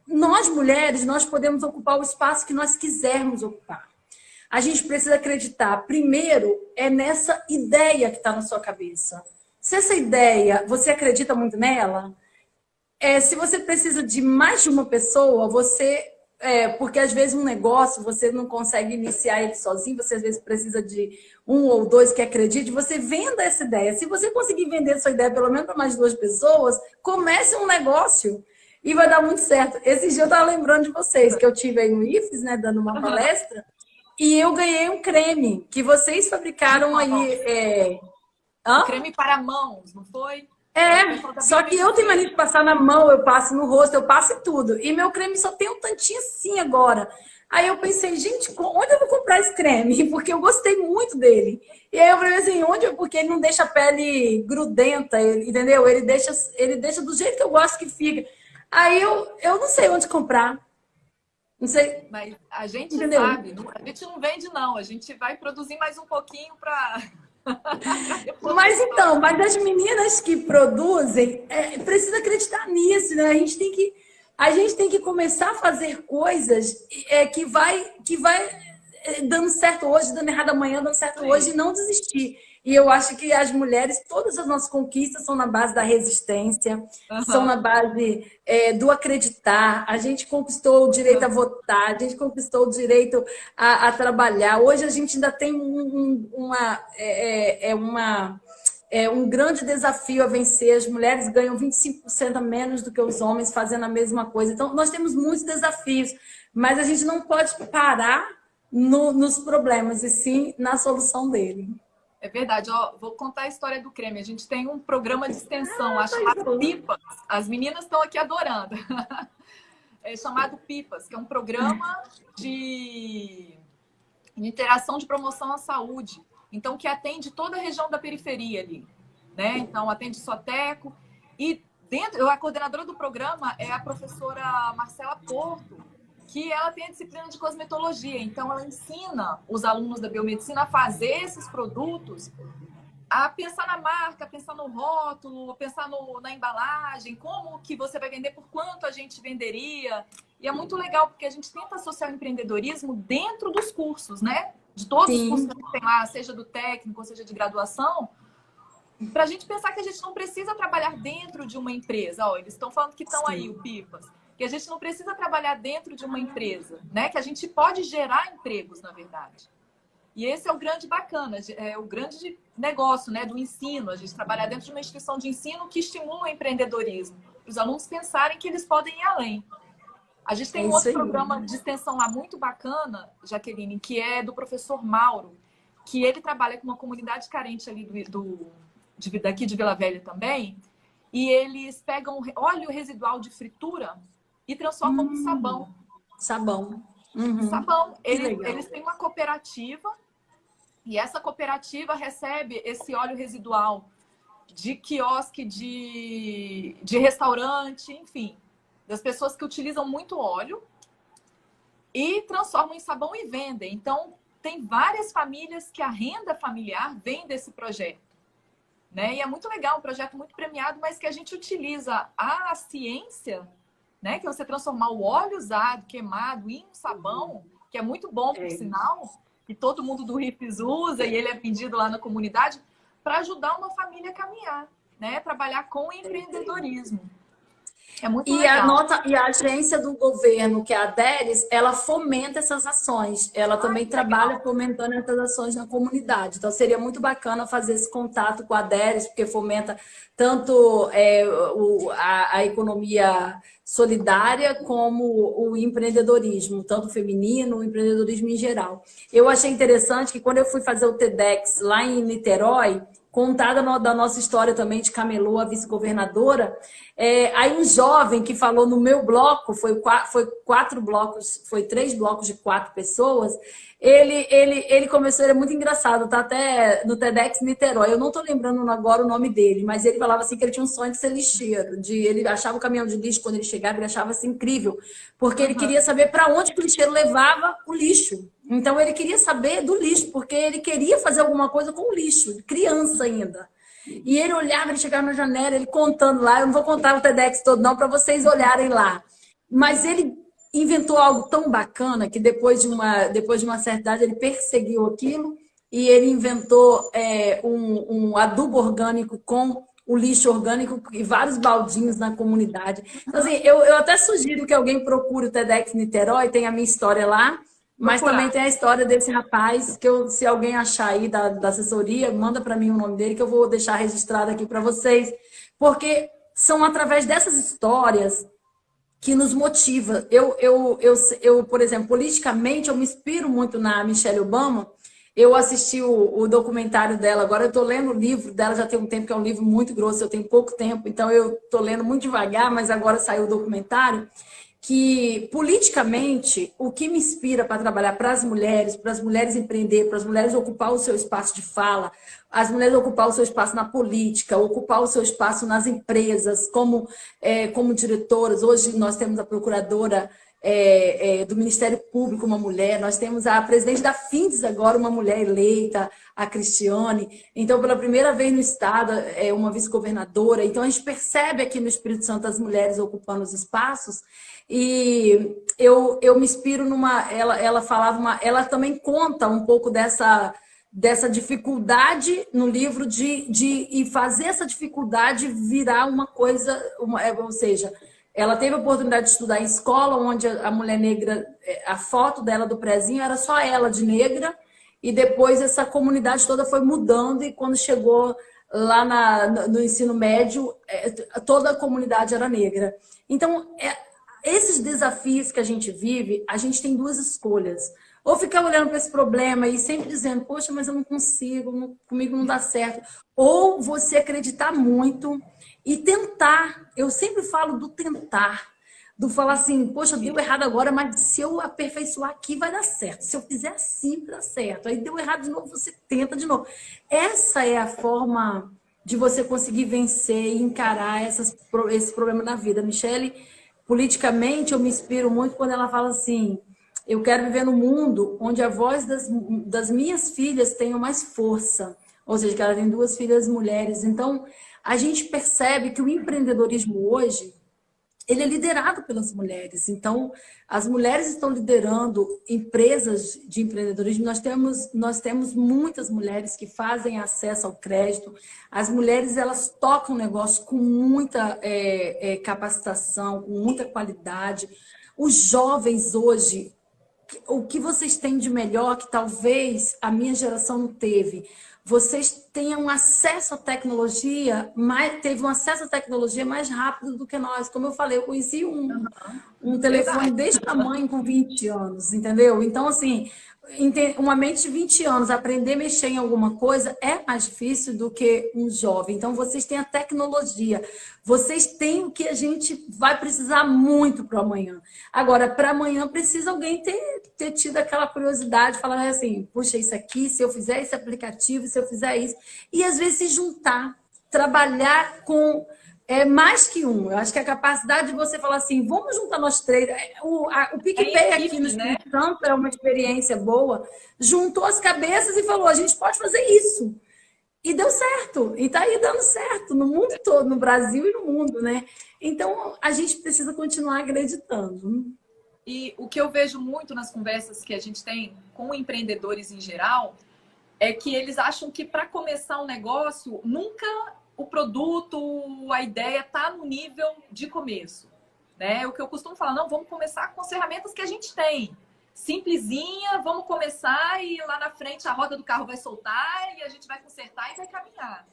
S2: nós mulheres, nós podemos ocupar o espaço que nós quisermos ocupar. A gente precisa acreditar, primeiro, nessa ideia que está na sua cabeça. Se essa ideia, você acredita muito nela, se você precisa de mais de uma pessoa, porque às vezes um negócio você não consegue iniciar ele sozinho, você às vezes precisa de 1 ou 2 que acredite, você venda essa ideia. Se você conseguir vender sua ideia pelo menos para mais de 2 pessoas, comece um negócio e vai dar muito certo. Esse dia eu estava lembrando de vocês, que eu tive aí no IFES, né, dando uma palestra, e eu ganhei um creme que vocês fabricaram aí.
S1: Creme para mãos, não foi?
S2: Só que eu tenho mania de passar na mão, eu passo no rosto, eu passo em tudo. E meu creme só tem um tantinho assim agora. Aí eu pensei, gente, onde eu vou comprar esse creme? Porque eu gostei muito dele. E aí eu falei assim, porque ele não deixa a pele grudenta, entendeu? Ele deixa do jeito que eu gosto que fica. Aí eu não sei onde comprar. Não sei.
S1: Mas a gente
S2: entendeu?
S1: sabe, a gente não vende, não. A gente vai produzir mais um pouquinho para.
S2: Mas as meninas que produzem, precisa acreditar nisso, né? A gente tem que começar a fazer coisas que vai dando certo hoje, dando errado amanhã, dando certo hoje, e não desistir. E eu acho que as mulheres, todas as nossas conquistas são na base da resistência, são na base do acreditar. A gente conquistou o direito a votar, a gente conquistou o direito a trabalhar. Hoje a gente ainda tem um grande desafio a vencer. As mulheres ganham 25% a menos do que os homens fazendo a mesma coisa. Então, nós temos muitos desafios, mas a gente não pode parar nos problemas, e sim na solução dele.
S1: É verdade, vou contar a história do creme. A gente tem um programa de extensão, chamado Pipas. As meninas estão aqui adorando. É chamado Pipas, que é um programa de interação de promoção à saúde. Então, que atende toda a região da periferia ali, né? Então, atende Soteco. E a coordenadora do programa é a professora Marcela Porto, que ela tem a disciplina de cosmetologia. Então, ela ensina os alunos da biomedicina a fazer esses produtos, a pensar na marca, a pensar no rótulo, a pensar na embalagem, como que você vai vender, por quanto a gente venderia. E é muito legal, porque a gente tenta associar o empreendedorismo dentro dos cursos, né? De todos os cursos que tem lá, seja do técnico, seja de graduação, para a gente pensar que a gente não precisa trabalhar dentro de uma empresa. Eles estão falando que estão aí, o Pipas. Que a gente não precisa trabalhar dentro de uma empresa, né? Que a gente pode gerar empregos, na verdade. E esse é o grande bacana, é o grande negócio, né, do ensino. A gente trabalhar dentro de uma instituição de ensino que estimula o empreendedorismo. Os alunos pensarem que eles podem ir além. A gente tem um outro programa de extensão lá muito bacana, Jaqueline, que é do professor Mauro, que ele trabalha com uma comunidade carente ali daqui de Vila Velha também, e eles pegam óleo residual de fritura e transformam em sabão.
S2: Sabão.
S1: Sabão. Eles têm uma cooperativa e essa cooperativa recebe esse óleo residual de quiosque, de restaurante, enfim, das pessoas que utilizam muito óleo e transformam em sabão e vendem. Então, tem várias famílias que a renda familiar vem desse projeto, né? E é muito legal, um projeto muito premiado, mas que a gente utiliza a ciência, né? Que é você transformar o óleo usado, queimado, em um sabão, que é muito bom, por sinal, que todo mundo do RIFES usa e ele é vendido lá na comunidade, para ajudar uma família a caminhar, né? Trabalhar com empreendedorismo. É muito
S2: E a,
S1: legal.
S2: nota, e a agência do governo, que é a DERES, ela fomenta essas ações. Ela
S1: Ai,
S2: também
S1: que legal.
S2: trabalha fomentando essas ações na comunidade. Então, seria muito bacana fazer esse contato com a DERES, porque fomenta tanto a economia solidária como o empreendedorismo, tanto feminino, o empreendedorismo em geral. Eu achei interessante que quando eu fui fazer o TEDx lá em Niterói, contada da nossa história também de Camelô, a vice-governadora, aí um jovem que falou no meu bloco, foi 4 blocos, foi 3 blocos de 4 pessoas, ele começou, ele é muito engraçado, tá até no TEDx Niterói, eu não tô lembrando agora o nome dele, mas ele falava assim que ele tinha um sonho de ser lixeiro, ele achava o caminhão de lixo, quando ele chegava, ele achava assim incrível, porque ele
S1: Aham.
S2: queria saber para onde que o lixeiro levava o lixo. Então ele queria saber do lixo, porque ele queria fazer alguma coisa com o lixo, criança ainda. E ele olhava, ele chegava na janela, ele contando lá. Eu não vou contar o TEDx todo, não, para vocês olharem lá. Mas ele inventou algo tão bacana que depois de uma certa idade ele perseguiu aquilo e ele inventou um adubo orgânico com o lixo orgânico e vários baldinhos na comunidade. Então, assim, eu até sugiro que alguém procure o TEDx Niterói, tem a minha história lá, mas também
S1: Procurar.
S2: tem a história desse rapaz, que se alguém achar aí da assessoria, manda para mim o nome dele, que eu vou deixar registrado aqui para vocês. Porque são através dessas histórias que nos motiva. Por exemplo, politicamente, eu me inspiro muito na Michelle Obama. Eu assisti o documentário dela, agora eu estou lendo o livro dela, já tem um tempo, que é um livro muito grosso, eu tenho pouco tempo, então eu estou lendo muito devagar, mas agora saiu o documentário que politicamente o que me inspira para trabalhar para as mulheres empreender, para as mulheres ocupar o seu espaço de fala, as mulheres ocupar o seu espaço na política, ocupar o seu espaço nas empresas, como diretoras. Hoje nós temos a procuradora do Ministério Público, uma mulher, nós temos a presidente da FINDES agora, uma mulher eleita, a Cristiane. Então, pela primeira vez no Estado, uma vice-governadora. Então, a gente percebe aqui no Espírito Santo as mulheres ocupando os espaços. E eu me inspiro numa. Ela falava, ela também conta um pouco dessa dificuldade no livro e fazer essa dificuldade virar uma coisa, ou seja, ela teve a oportunidade de estudar em escola, onde a mulher negra, a foto dela do prezinho era só ela de negra, e depois essa comunidade toda foi mudando, e quando chegou lá no ensino médio, toda a comunidade era negra. Então, esses desafios que a gente vive, a gente tem duas escolhas. Ou ficar olhando para esse problema e sempre dizendo, poxa, mas eu não consigo, comigo não dá certo. Ou você acreditar muito e tentar. Eu sempre falo do tentar. Do falar assim, poxa, deu errado agora, mas se eu aperfeiçoar aqui vai dar certo. Se eu fizer assim, vai dar certo. Aí deu errado de novo, você tenta de novo. Essa é a forma de você conseguir vencer e encarar esse problema na vida. Michele, politicamente, eu me inspiro muito quando ela fala assim, eu quero viver num mundo onde a voz das minhas filhas tenha mais força. Ou seja, que ela tem 2 filhas mulheres. Então, a gente percebe que o empreendedorismo hoje, ele é liderado pelas mulheres. Então, as mulheres estão liderando empresas de empreendedorismo. Nós temos muitas mulheres que fazem acesso ao crédito. As mulheres, elas tocam o negócio com muita capacitação, com muita qualidade. Os jovens hoje, o que vocês têm de melhor que talvez a minha geração não teve? Vocês tenham acesso à tecnologia, teve um acesso à tecnologia mais rápido do que nós. Como eu falei, eu conheci um telefone
S1: Verdade.
S2: desse tamanho com 20 anos, entendeu? Então, assim, uma mente de 20 anos, aprender a mexer em alguma coisa é mais difícil do que um jovem. Então, vocês têm a tecnologia, vocês têm o que a gente vai precisar muito para amanhã. Agora, para amanhã, precisa alguém ter tido aquela curiosidade, falar assim, puxa, isso aqui, se eu fizer esse aplicativo, se eu fizer isso. E, às vezes, se juntar, trabalhar com mais que um. Eu acho que a capacidade de você falar assim, vamos juntar nós três. O PicPay aqui no
S1: Equipe, né?
S2: Espírito Santo é uma experiência boa. Juntou as cabeças e falou, a gente pode fazer isso. E deu certo. E está aí dando certo no mundo todo, no Brasil e no mundo, né? Então, a gente precisa continuar acreditando.
S1: E o que eu vejo muito nas conversas que a gente tem com empreendedores em geral é que eles acham que para começar um negócio nunca o produto, a ideia está no nível de começo, né? O que eu costumo falar, não, vamos começar com as ferramentas que a gente tem. Simplesinha, vamos começar e lá na frente a roda do carro vai soltar e a gente vai consertar e vai caminhar.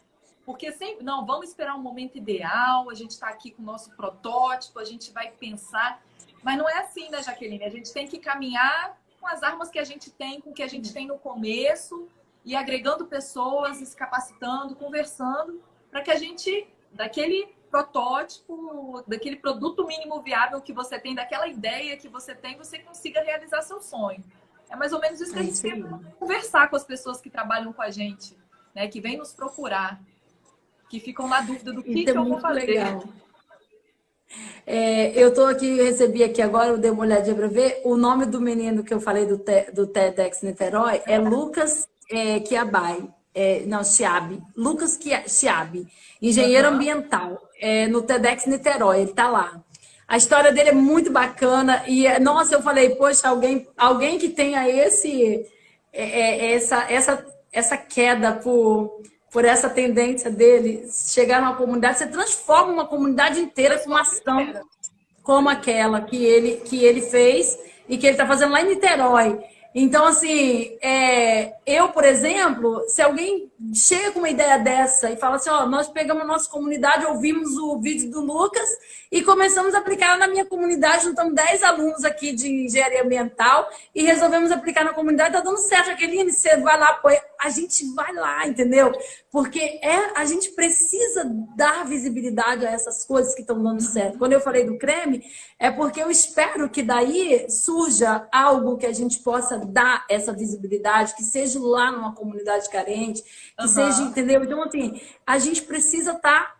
S1: Porque sempre, não, vamos esperar um momento ideal, a gente está aqui com o nosso protótipo, a gente vai pensar. Mas não é assim, né, Jaqueline? A gente tem que caminhar com as armas que a gente tem, com o que a gente tem no começo, e agregando pessoas, e se capacitando, conversando, para que a gente, daquele protótipo, daquele produto mínimo viável que você tem, daquela ideia que você tem, você consiga realizar seu sonho. É mais ou menos isso que a gente tem que conversar com as pessoas que trabalham com a gente, né, que vêm nos procurar, que ficam na dúvida do que eu vou fazer.
S2: Legal. Eu estou aqui, recebi aqui agora, eu dei uma olhadinha para ver, o nome do menino que eu falei do TEDx Niterói é Lucas Chiabai, Chiabi, Lucas Chiabi, engenheiro ambiental, no TEDx Niterói, ele está lá. A história dele é muito bacana e, nossa, eu falei, poxa, alguém que tenha essa queda por essa tendência dele, chegar numa comunidade, você transforma uma comunidade inteira com uma ação como aquela que ele fez e que ele está fazendo lá em Niterói. Então, assim, eu, por exemplo, se alguém chega com uma ideia dessa e fala assim, ó, nós pegamos a nossa comunidade, ouvimos o vídeo do Lucas e começamos a aplicar na minha comunidade, juntamos 10 alunos aqui de engenharia ambiental e resolvemos aplicar na comunidade, tá dando certo, Jaqueline, você vai lá, apoia. A gente vai lá, entendeu? Porque a gente precisa dar visibilidade a essas coisas que estão dando certo. Quando eu falei do creme, é porque eu espero que daí surja algo que a gente possa dar essa visibilidade, que seja lá numa comunidade carente, que seja, entendeu? Então, assim, a gente precisa estar...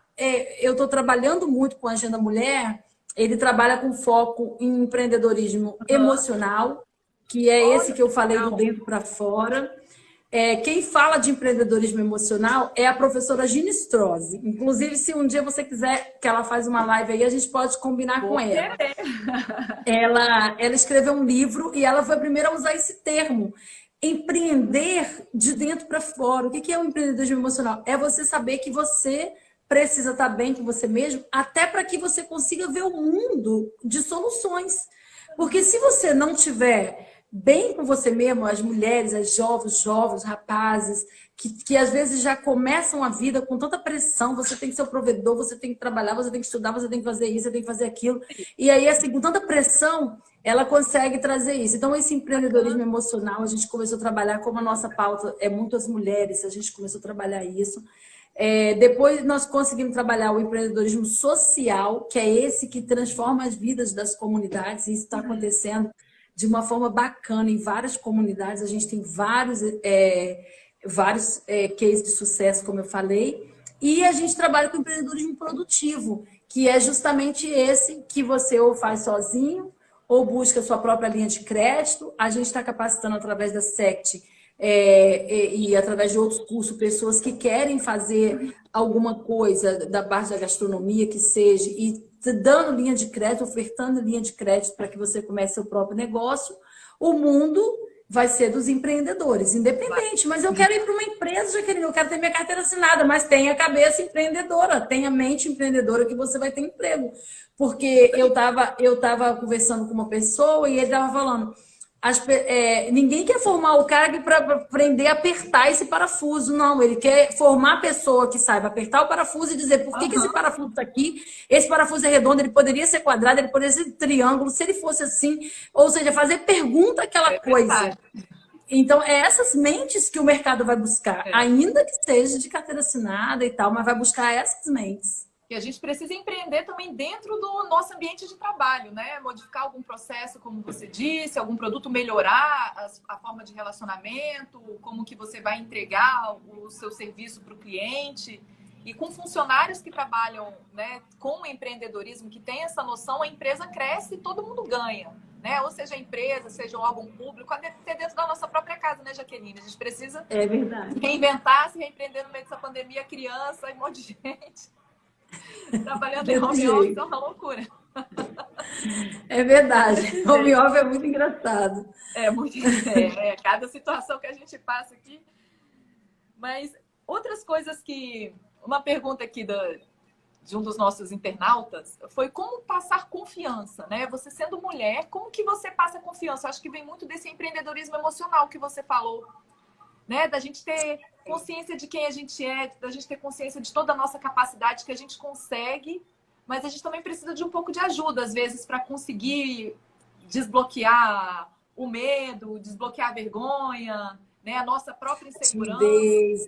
S2: eu estou trabalhando muito com a Agenda Mulher, ele trabalha com foco em empreendedorismo emocional, que é esse que eu falei do dentro para fora. Quem fala de empreendedorismo emocional é a professora Gina Strozzi. Inclusive, se um dia você quiser que ela faça uma live aí, a gente pode combinar com ela. Ela escreveu um livro e ela foi a primeira a usar esse termo. Empreender de dentro para fora. O que é o empreendedorismo emocional? É você saber que você precisa estar bem com você mesmo, até para que você consiga ver o mundo de soluções. Porque se você não tiver bem com você mesmo, as mulheres, os jovens, rapazes, que às vezes já começam a vida com tanta pressão, você tem que ser o provedor, você tem que trabalhar, você tem que estudar, você tem que fazer isso, você tem que fazer aquilo. E aí, assim, com tanta pressão, ela consegue trazer isso. Então, esse empreendedorismo emocional, a gente começou a trabalhar, como a nossa pauta é muito as mulheres, a gente começou a trabalhar isso. Depois nós conseguimos trabalhar o empreendedorismo social, que é esse que transforma as vidas das comunidades, e isso está acontecendo de uma forma bacana em várias comunidades. A gente tem vários cases de sucesso, como eu falei, e a gente trabalha com empreendedorismo produtivo, que é justamente esse que você ou faz sozinho ou busca sua própria linha de crédito. A gente está capacitando através da SECT e através de outros cursos, pessoas que querem fazer alguma coisa da parte da gastronomia que seja, e dando linha de crédito, ofertando linha de crédito para que você comece seu próprio negócio. O mundo vai ser dos empreendedores, independente. Mas eu quero ir para uma empresa, Jaqueline, eu quero ter minha carteira assinada, mas tenha a cabeça empreendedora, tenha a mente empreendedora que você vai ter emprego. Porque eu tava conversando com uma pessoa e ele estava falando... ninguém quer formar o cara para aprender a apertar esse parafuso, não. Ele quer formar a pessoa que saiba apertar o parafuso e dizer por que esse parafuso está aqui, esse parafuso é redondo, ele poderia ser quadrado, ele poderia ser triângulo, se ele fosse assim, ou seja, fazer pergunta àquela coisa. Então, é essas mentes que o mercado vai buscar, ainda que seja de carteira assinada e tal, mas vai buscar essas mentes.
S1: E a gente precisa empreender também dentro do nosso ambiente de trabalho, né? Modificar algum processo, como você disse, algum produto, melhorar a forma de relacionamento, como que você vai entregar o seu serviço para o cliente. E com funcionários que trabalham, né, com empreendedorismo, que tem essa noção, a empresa cresce e todo mundo ganha, né? Ou seja a empresa, seja um órgão público, até dentro da nossa própria casa, né, Jaqueline? A gente precisa reinventar, se reempreender no meio dessa pandemia, criança e um monte de gente. Trabalhando em home office é uma loucura.
S2: É verdade. Home office é muito engraçado.
S1: Cada situação que a gente passa aqui. Mas outras coisas Uma pergunta aqui de um dos nossos internautas foi como passar confiança, né? Você sendo mulher, como que você passa confiança? Eu acho que vem muito desse empreendedorismo emocional que você falou, né? Da gente ter consciência de quem a gente é, da gente ter consciência de toda a nossa capacidade que a gente consegue, mas a gente também precisa de um pouco de ajuda, às vezes, para conseguir desbloquear o medo, desbloquear a vergonha, né? A nossa própria insegurança.
S2: Timidez,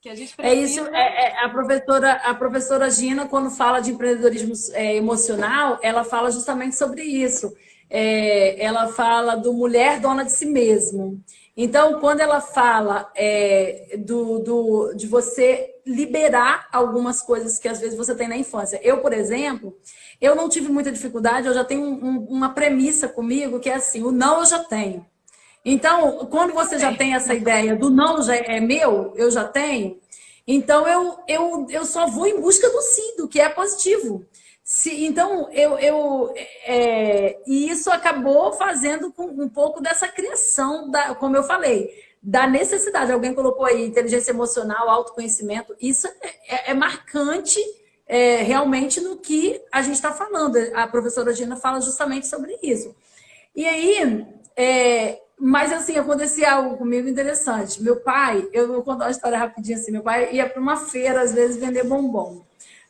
S1: Que a gente
S2: É isso,
S1: precisa.
S2: a professora Gina, quando fala de empreendedorismo emocional, ela fala justamente sobre isso. Ela fala do mulher dona de si mesmo. Então, quando ela fala de você liberar algumas coisas que às vezes você tem na infância. Eu, por exemplo, eu não tive muita dificuldade, eu já tenho uma premissa comigo que é assim, o não eu já tenho. Então, quando você já tem essa ideia do não já é meu, eu já tenho, então eu só vou em busca do sim, do que é positivo. Então, e isso acabou fazendo com um pouco dessa criação, como eu falei, da necessidade. Alguém colocou aí inteligência emocional, autoconhecimento. Isso é marcante realmente no que a gente está falando. A professora Gina fala justamente sobre isso. E aí, mas assim, acontecia algo comigo interessante. Meu pai, eu vou contar uma história rapidinho assim, meu pai ia para uma feira, às vezes, vender bombom.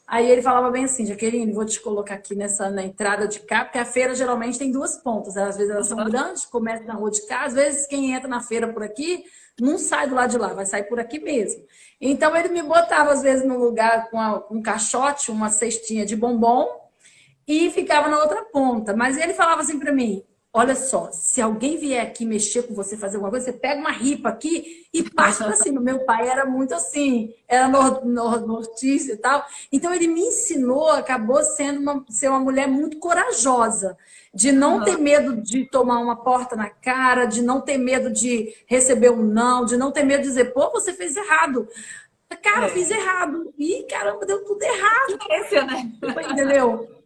S2: Aí ele falava bem assim, Jaqueline, vou te colocar aqui na entrada de cá, porque a feira geralmente tem duas pontas. Às vezes elas são grandes, começa na rua de cá, às vezes quem entra na feira por aqui não sai do lado de lá, vai sair por aqui mesmo. Então ele me botava, às vezes, num lugar com um caixote, uma cestinha de bombom, e ficava na outra ponta. Mas ele falava assim para mim, olha só, se alguém vier aqui mexer com você, fazer alguma coisa, você pega uma ripa aqui e parte para cima. Meu pai era muito assim, era nortista e tal. Então, ele me ensinou, acabou sendo ser uma mulher muito corajosa, de não ter medo de tomar uma porta na cara, de não ter medo de receber um não, de não ter medo de dizer, pô, você fez errado. Cara, eu fiz errado. Ih, caramba, deu tudo errado.
S1: Né?
S2: Entendeu?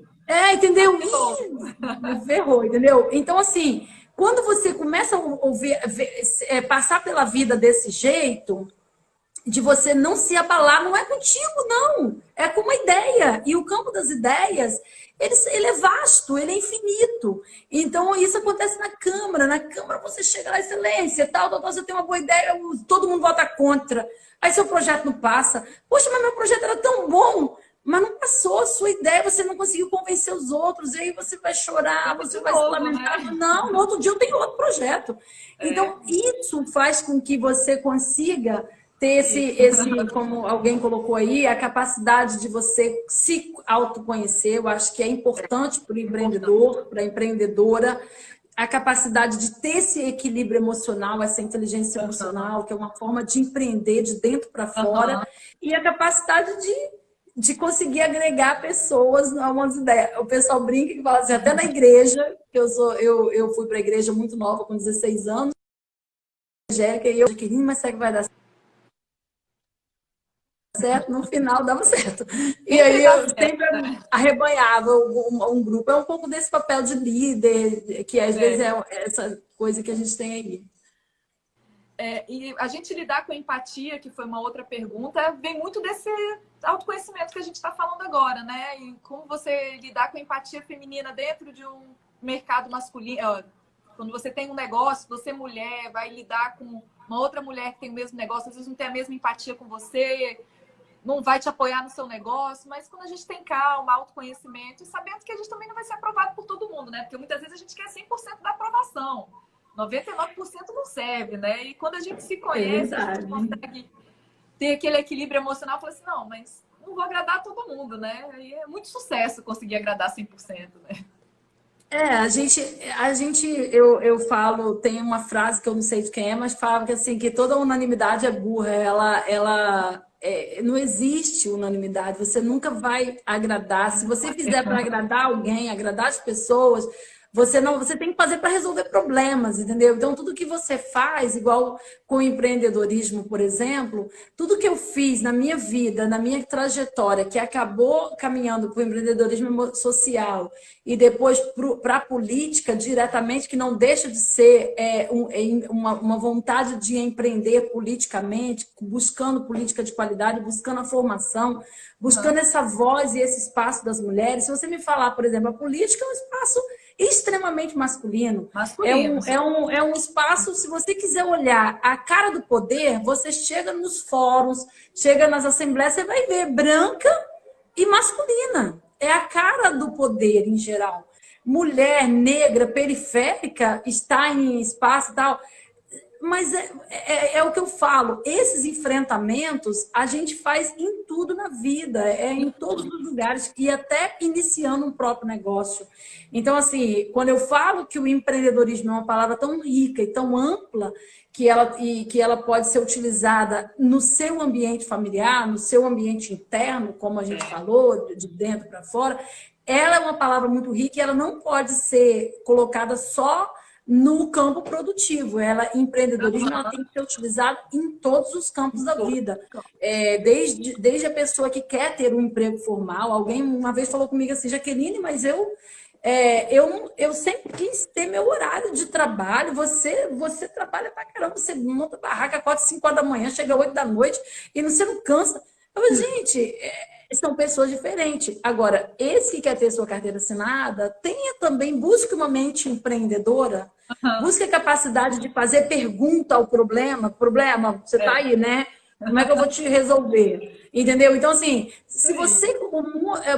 S2: Entendeu? Ih, ferrou, entendeu? Então, assim, quando você começa a passar pela vida desse jeito, de você não se abalar, não é contigo, não. É com uma ideia. E o campo das ideias, ele é vasto, ele é infinito. Então, isso acontece na Câmara. Na Câmara, você chega lá, excelência, tal, você tem uma boa ideia, todo mundo vota contra. Aí, seu projeto não passa. Poxa, mas meu projeto era tão bom. Mas não passou a sua ideia, você não conseguiu convencer os outros, e aí você vai chorar, você vai se lamentar. Né? Não, no outro dia eu tenho outro projeto. Então, isso faz com que você consiga ter como alguém colocou aí, a capacidade de você se autoconhecer. Eu acho que é importante para o empreendedor, para a empreendedora, a capacidade de ter esse equilíbrio emocional, essa inteligência emocional, que é uma forma de empreender de dentro para fora, e a capacidade de conseguir agregar pessoas a umas ideias. O pessoal brinca e fala assim, até na igreja, que eu fui para a igreja muito nova, com 16 anos, e eu queria, mas será que vai dar certo? No final dava certo. E aí eu sempre arrebanhava um grupo. É um pouco desse papel de líder, que às vezes é essa coisa que a gente tem aí.
S1: E a gente lidar com a empatia, que foi uma outra pergunta, vem muito desse autoconhecimento que a gente está falando agora, né? E como você lidar com a empatia feminina dentro de um mercado masculino. Quando você tem um negócio, você mulher, vai lidar com uma outra mulher que tem o mesmo negócio, às vezes não tem a mesma empatia com você, não vai te apoiar no seu negócio, mas quando a gente tem calma, autoconhecimento, e sabendo que a gente também não vai ser aprovado por todo mundo, né? Porque muitas vezes a gente quer 100% da aprovação. 99% não serve, né? E quando a gente se conhece, a gente consegue ter aquele equilíbrio emocional, fala assim, não, mas não vou agradar todo mundo, né? Aí é muito sucesso conseguir agradar 100%, né?
S2: Eu falo, tem uma frase que eu não sei de quem é, mas fala que assim, que toda unanimidade é burra, não existe unanimidade, você nunca vai agradar. Se você fizer para agradar alguém, agradar as pessoas, Você tem que fazer para resolver problemas, entendeu? Então, tudo que você faz, igual com o empreendedorismo, por exemplo, tudo que eu fiz na minha vida, na minha trajetória, que acabou caminhando para o empreendedorismo social e depois para a política diretamente, que não deixa de ser uma vontade de empreender politicamente, buscando política de qualidade, buscando a formação, buscando essa voz e esse espaço das mulheres. Se você me falar, por exemplo, a política é um espaço extremamente masculino.
S1: Masculino.
S2: É um espaço, se você quiser olhar a cara do poder, você chega nos fóruns, chega nas assembleias, você vai ver branca e masculina. É a cara do poder em geral. Mulher negra, periférica, está em espaço e tal. Mas é o que eu falo, esses enfrentamentos a gente faz em tudo na vida, em todos os lugares, e até iniciando um próprio negócio. Então, assim, quando eu falo que o empreendedorismo é uma palavra tão rica e tão ampla, que ela pode ser utilizada no seu ambiente familiar, no seu ambiente interno, como a gente falou, de dentro para fora, ela é uma palavra muito rica e ela não pode ser colocada só no campo produtivo. Empreendedorismo, ela tem que ser utilizada em todos os campos da vida. Desde a pessoa que quer ter um emprego formal. Alguém uma vez falou comigo assim, Jaqueline, mas eu sempre quis ter meu horário de trabalho. Você trabalha pra caramba, você monta barraca 4, 5 horas da manhã, chega 8 da noite e você não cansa. Eu falei, gente, são pessoas diferentes. Agora, esse que quer ter sua carteira assinada, busque uma mente empreendedora, busque a capacidade de fazer pergunta ao problema. Problema, você está aí, né? Como é que eu vou te resolver? Entendeu? Então, assim, se você...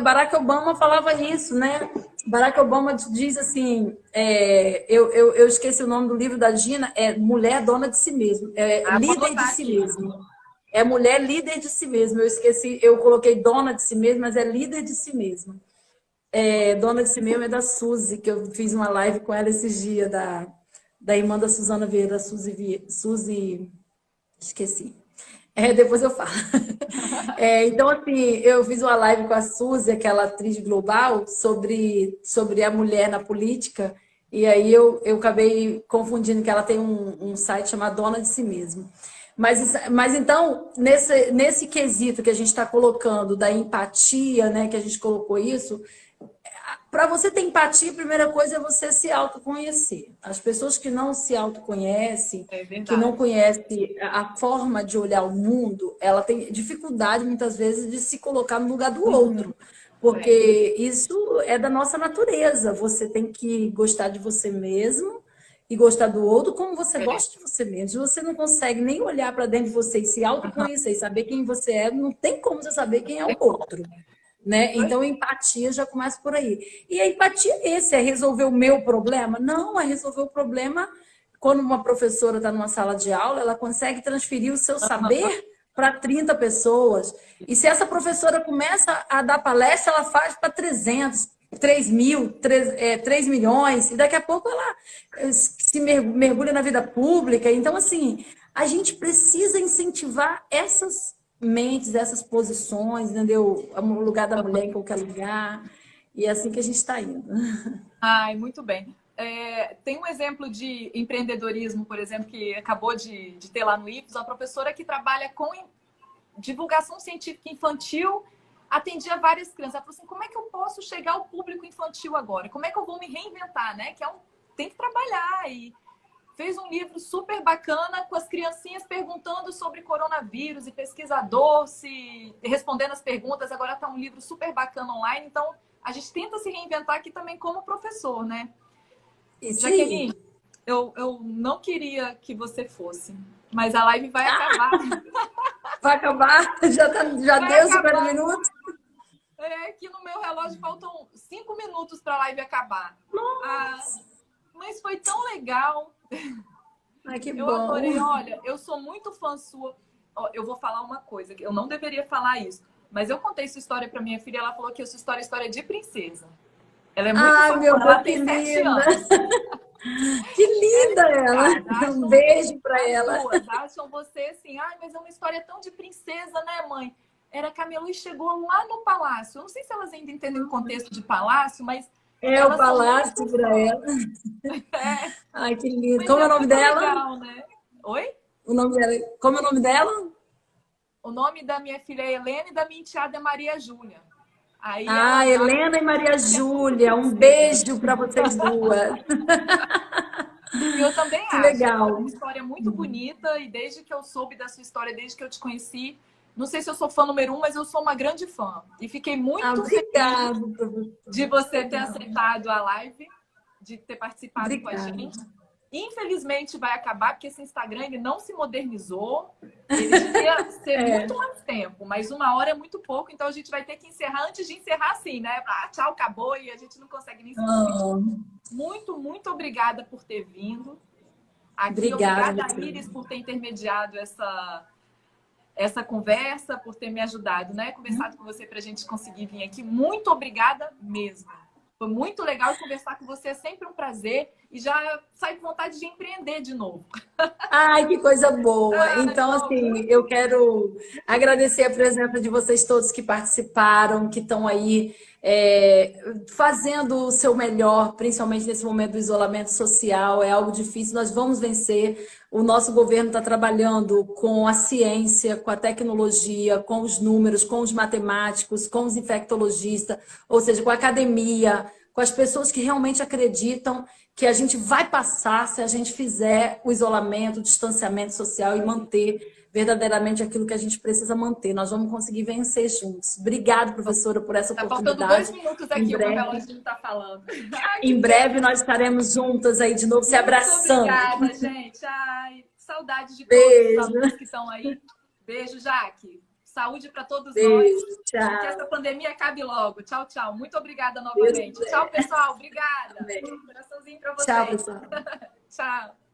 S2: Barack Obama falava isso, né? Barack Obama diz assim, eu esqueci o nome do livro da Gina, Mulher Dona de Si Mesma, Líder de Si Mesma. É mulher líder de si mesma. Eu esqueci, eu coloquei dona de si mesma, mas é líder de si mesma. Dona de si mesma é da Suzy, que eu fiz uma live com ela esses dias, da irmã da Suzana Vieira, Suzy, esqueci. Depois eu falo. Então, assim, eu fiz uma live com a Suzy, aquela atriz global, sobre a mulher na política, e aí eu acabei confundindo que ela tem um site chamado Dona de Si Mesma. Mas então, nesse quesito que a gente está colocando da empatia, né, que a gente colocou isso, para você ter empatia, a primeira coisa é você se autoconhecer. As pessoas que não se autoconhecem, que não conhecem a forma de olhar o mundo, ela tem dificuldade, muitas vezes, de se colocar no lugar do outro. Porque isso é da nossa natureza. Você tem que gostar de você mesmo e gostar do outro como você gosta de você mesmo. Se você não consegue nem olhar para dentro de você e se autoconhecer e saber quem você é, não tem como você saber quem é o outro. Né? Então, a empatia já começa por aí. E a empatia é resolver o meu problema? Não, é resolver o problema quando uma professora está numa sala de aula, ela consegue transferir o seu saber para 30 pessoas. E se essa professora começa a dar palestra, ela faz para 300, 3 mil, 3 milhões, e daqui a pouco ela se mergulha na vida pública. Então, assim, a gente precisa incentivar essas mentes, essas posições, entendeu? O lugar da mulher em qualquer lugar. E é assim que a gente está indo.
S1: Ai, muito bem. Tem um exemplo de empreendedorismo, por exemplo, que acabou de ter lá no IFES, uma professora que trabalha com divulgação científica infantil, atendia várias crianças. Ela falou assim, como é que eu posso chegar ao público infantil agora? Como é que eu vou me reinventar, né? Tem que trabalhar. E fez um livro super bacana com as criancinhas perguntando sobre coronavírus e pesquisador respondendo as perguntas. Agora está um livro super bacana online. Então, a gente tenta se reinventar aqui também como professor, né? Jaqueline, eu não queria que você fosse, mas a live vai acabar.
S2: Vai acabar? Já deu 50 minutos?
S1: Que no meu relógio faltam 5 minutos para a live acabar. Mas foi tão legal.
S2: Ai, que bom.
S1: Eu adorei. Olha, eu sou muito fã sua. Eu vou falar uma coisa, que eu não deveria falar isso, mas eu contei sua história para minha filha, ela falou que a sua história é história de princesa. Ela é muito fã, ela tem 7 anos.
S2: Que linda ela! Um beijo para ela.
S1: As duas acham você assim, mas é uma história tão de princesa, né, mãe? Era que a Melu chegou lá no palácio. Eu não sei se elas ainda entendem o contexto de palácio, mas
S2: É o
S1: Elas são
S2: palácio
S1: muito
S2: para ela.
S1: fãs. É,
S2: Ai, que lindo.
S1: mas
S2: Como é
S1: é
S2: o nome
S1: muito
S2: dela?
S1: legal, né? Oi?
S2: O nome dela. Como é o nome dela?
S1: O nome da minha filha é Helena e da minha enteada é Maria Júlia. Aí
S2: Ah,
S1: elas acham
S2: Helena e Maria
S1: que é muito
S2: Júlia. Um
S1: princesa.
S2: beijo para vocês duas.
S1: E eu também
S2: Que
S1: acho. É
S2: legal.
S1: uma história muito bonita e desde que eu soube da sua história, desde que eu te conheci, não sei se eu sou fã número um, mas eu sou uma grande fã. E fiquei
S2: Ah,
S1: muito feliz
S2: obrigada,
S1: de
S2: professora. Que
S1: você ter
S2: legal.
S1: aceitado a live, de ter participado com a
S2: Obrigada.
S1: gente. Infelizmente vai acabar, porque esse Instagram ele não se modernizou. Ele devia ser
S2: É.
S1: muito mais tempo, mas uma hora é muito pouco, então a gente vai ter que encerrar antes de encerrar assim, né? Ah, tchau, acabou e a gente não consegue nem se despedir.
S2: Ah,
S1: Muito, muito obrigada por ter vindo aqui.
S2: obrigada,
S1: Obrigada,
S2: você.
S1: Iris, por ter intermediado essa conversa, por ter me ajudado, né? Conversado com você para a gente conseguir vir aqui. Muito obrigada mesmo. Foi muito legal conversar com você, é sempre um prazer e já sai com vontade de empreender de novo.
S2: Ai, que coisa boa.
S1: Ai,
S2: Então,
S1: bom,
S2: assim, eu quero agradecer a presença de vocês todos que participaram, que estão aí fazendo o seu melhor, principalmente nesse momento do isolamento social. É algo difícil, nós vamos vencer. O nosso governo está trabalhando com a ciência, com a tecnologia, com os números, com os matemáticos, com os infectologistas, ou seja, com a academia, com as pessoas que realmente acreditam que a gente vai passar se a gente fizer o isolamento, o distanciamento social e manter verdadeiramente aquilo que a gente precisa manter. Nós vamos conseguir vencer juntos. Obrigada, professora, por essa
S1: tá faltando 2
S2: oportunidade.
S1: minutos
S2: Em
S1: aqui, o meu
S2: breve,
S1: relógio está falando. Ai, que
S2: em
S1: pena.
S2: breve nós estaremos juntas aí de novo, se
S1: Muito
S2: abraçando.
S1: obrigada, gente. Ai, saudade de todos os
S2: Beijo,
S1: alunos que estão aí. Beijo, Jaque. Saúde para todos nós
S2: beijo,
S1: e que essa
S2: tchau.
S1: pandemia acabe logo. Tchau, tchau. Muito obrigada
S2: Deus
S1: novamente.
S2: quiser.
S1: Tchau, pessoal. Obrigada.
S2: Amém.
S1: Coraçãozinho para
S2: Tchau,
S1: vocês.
S2: pessoal.
S1: Tchau.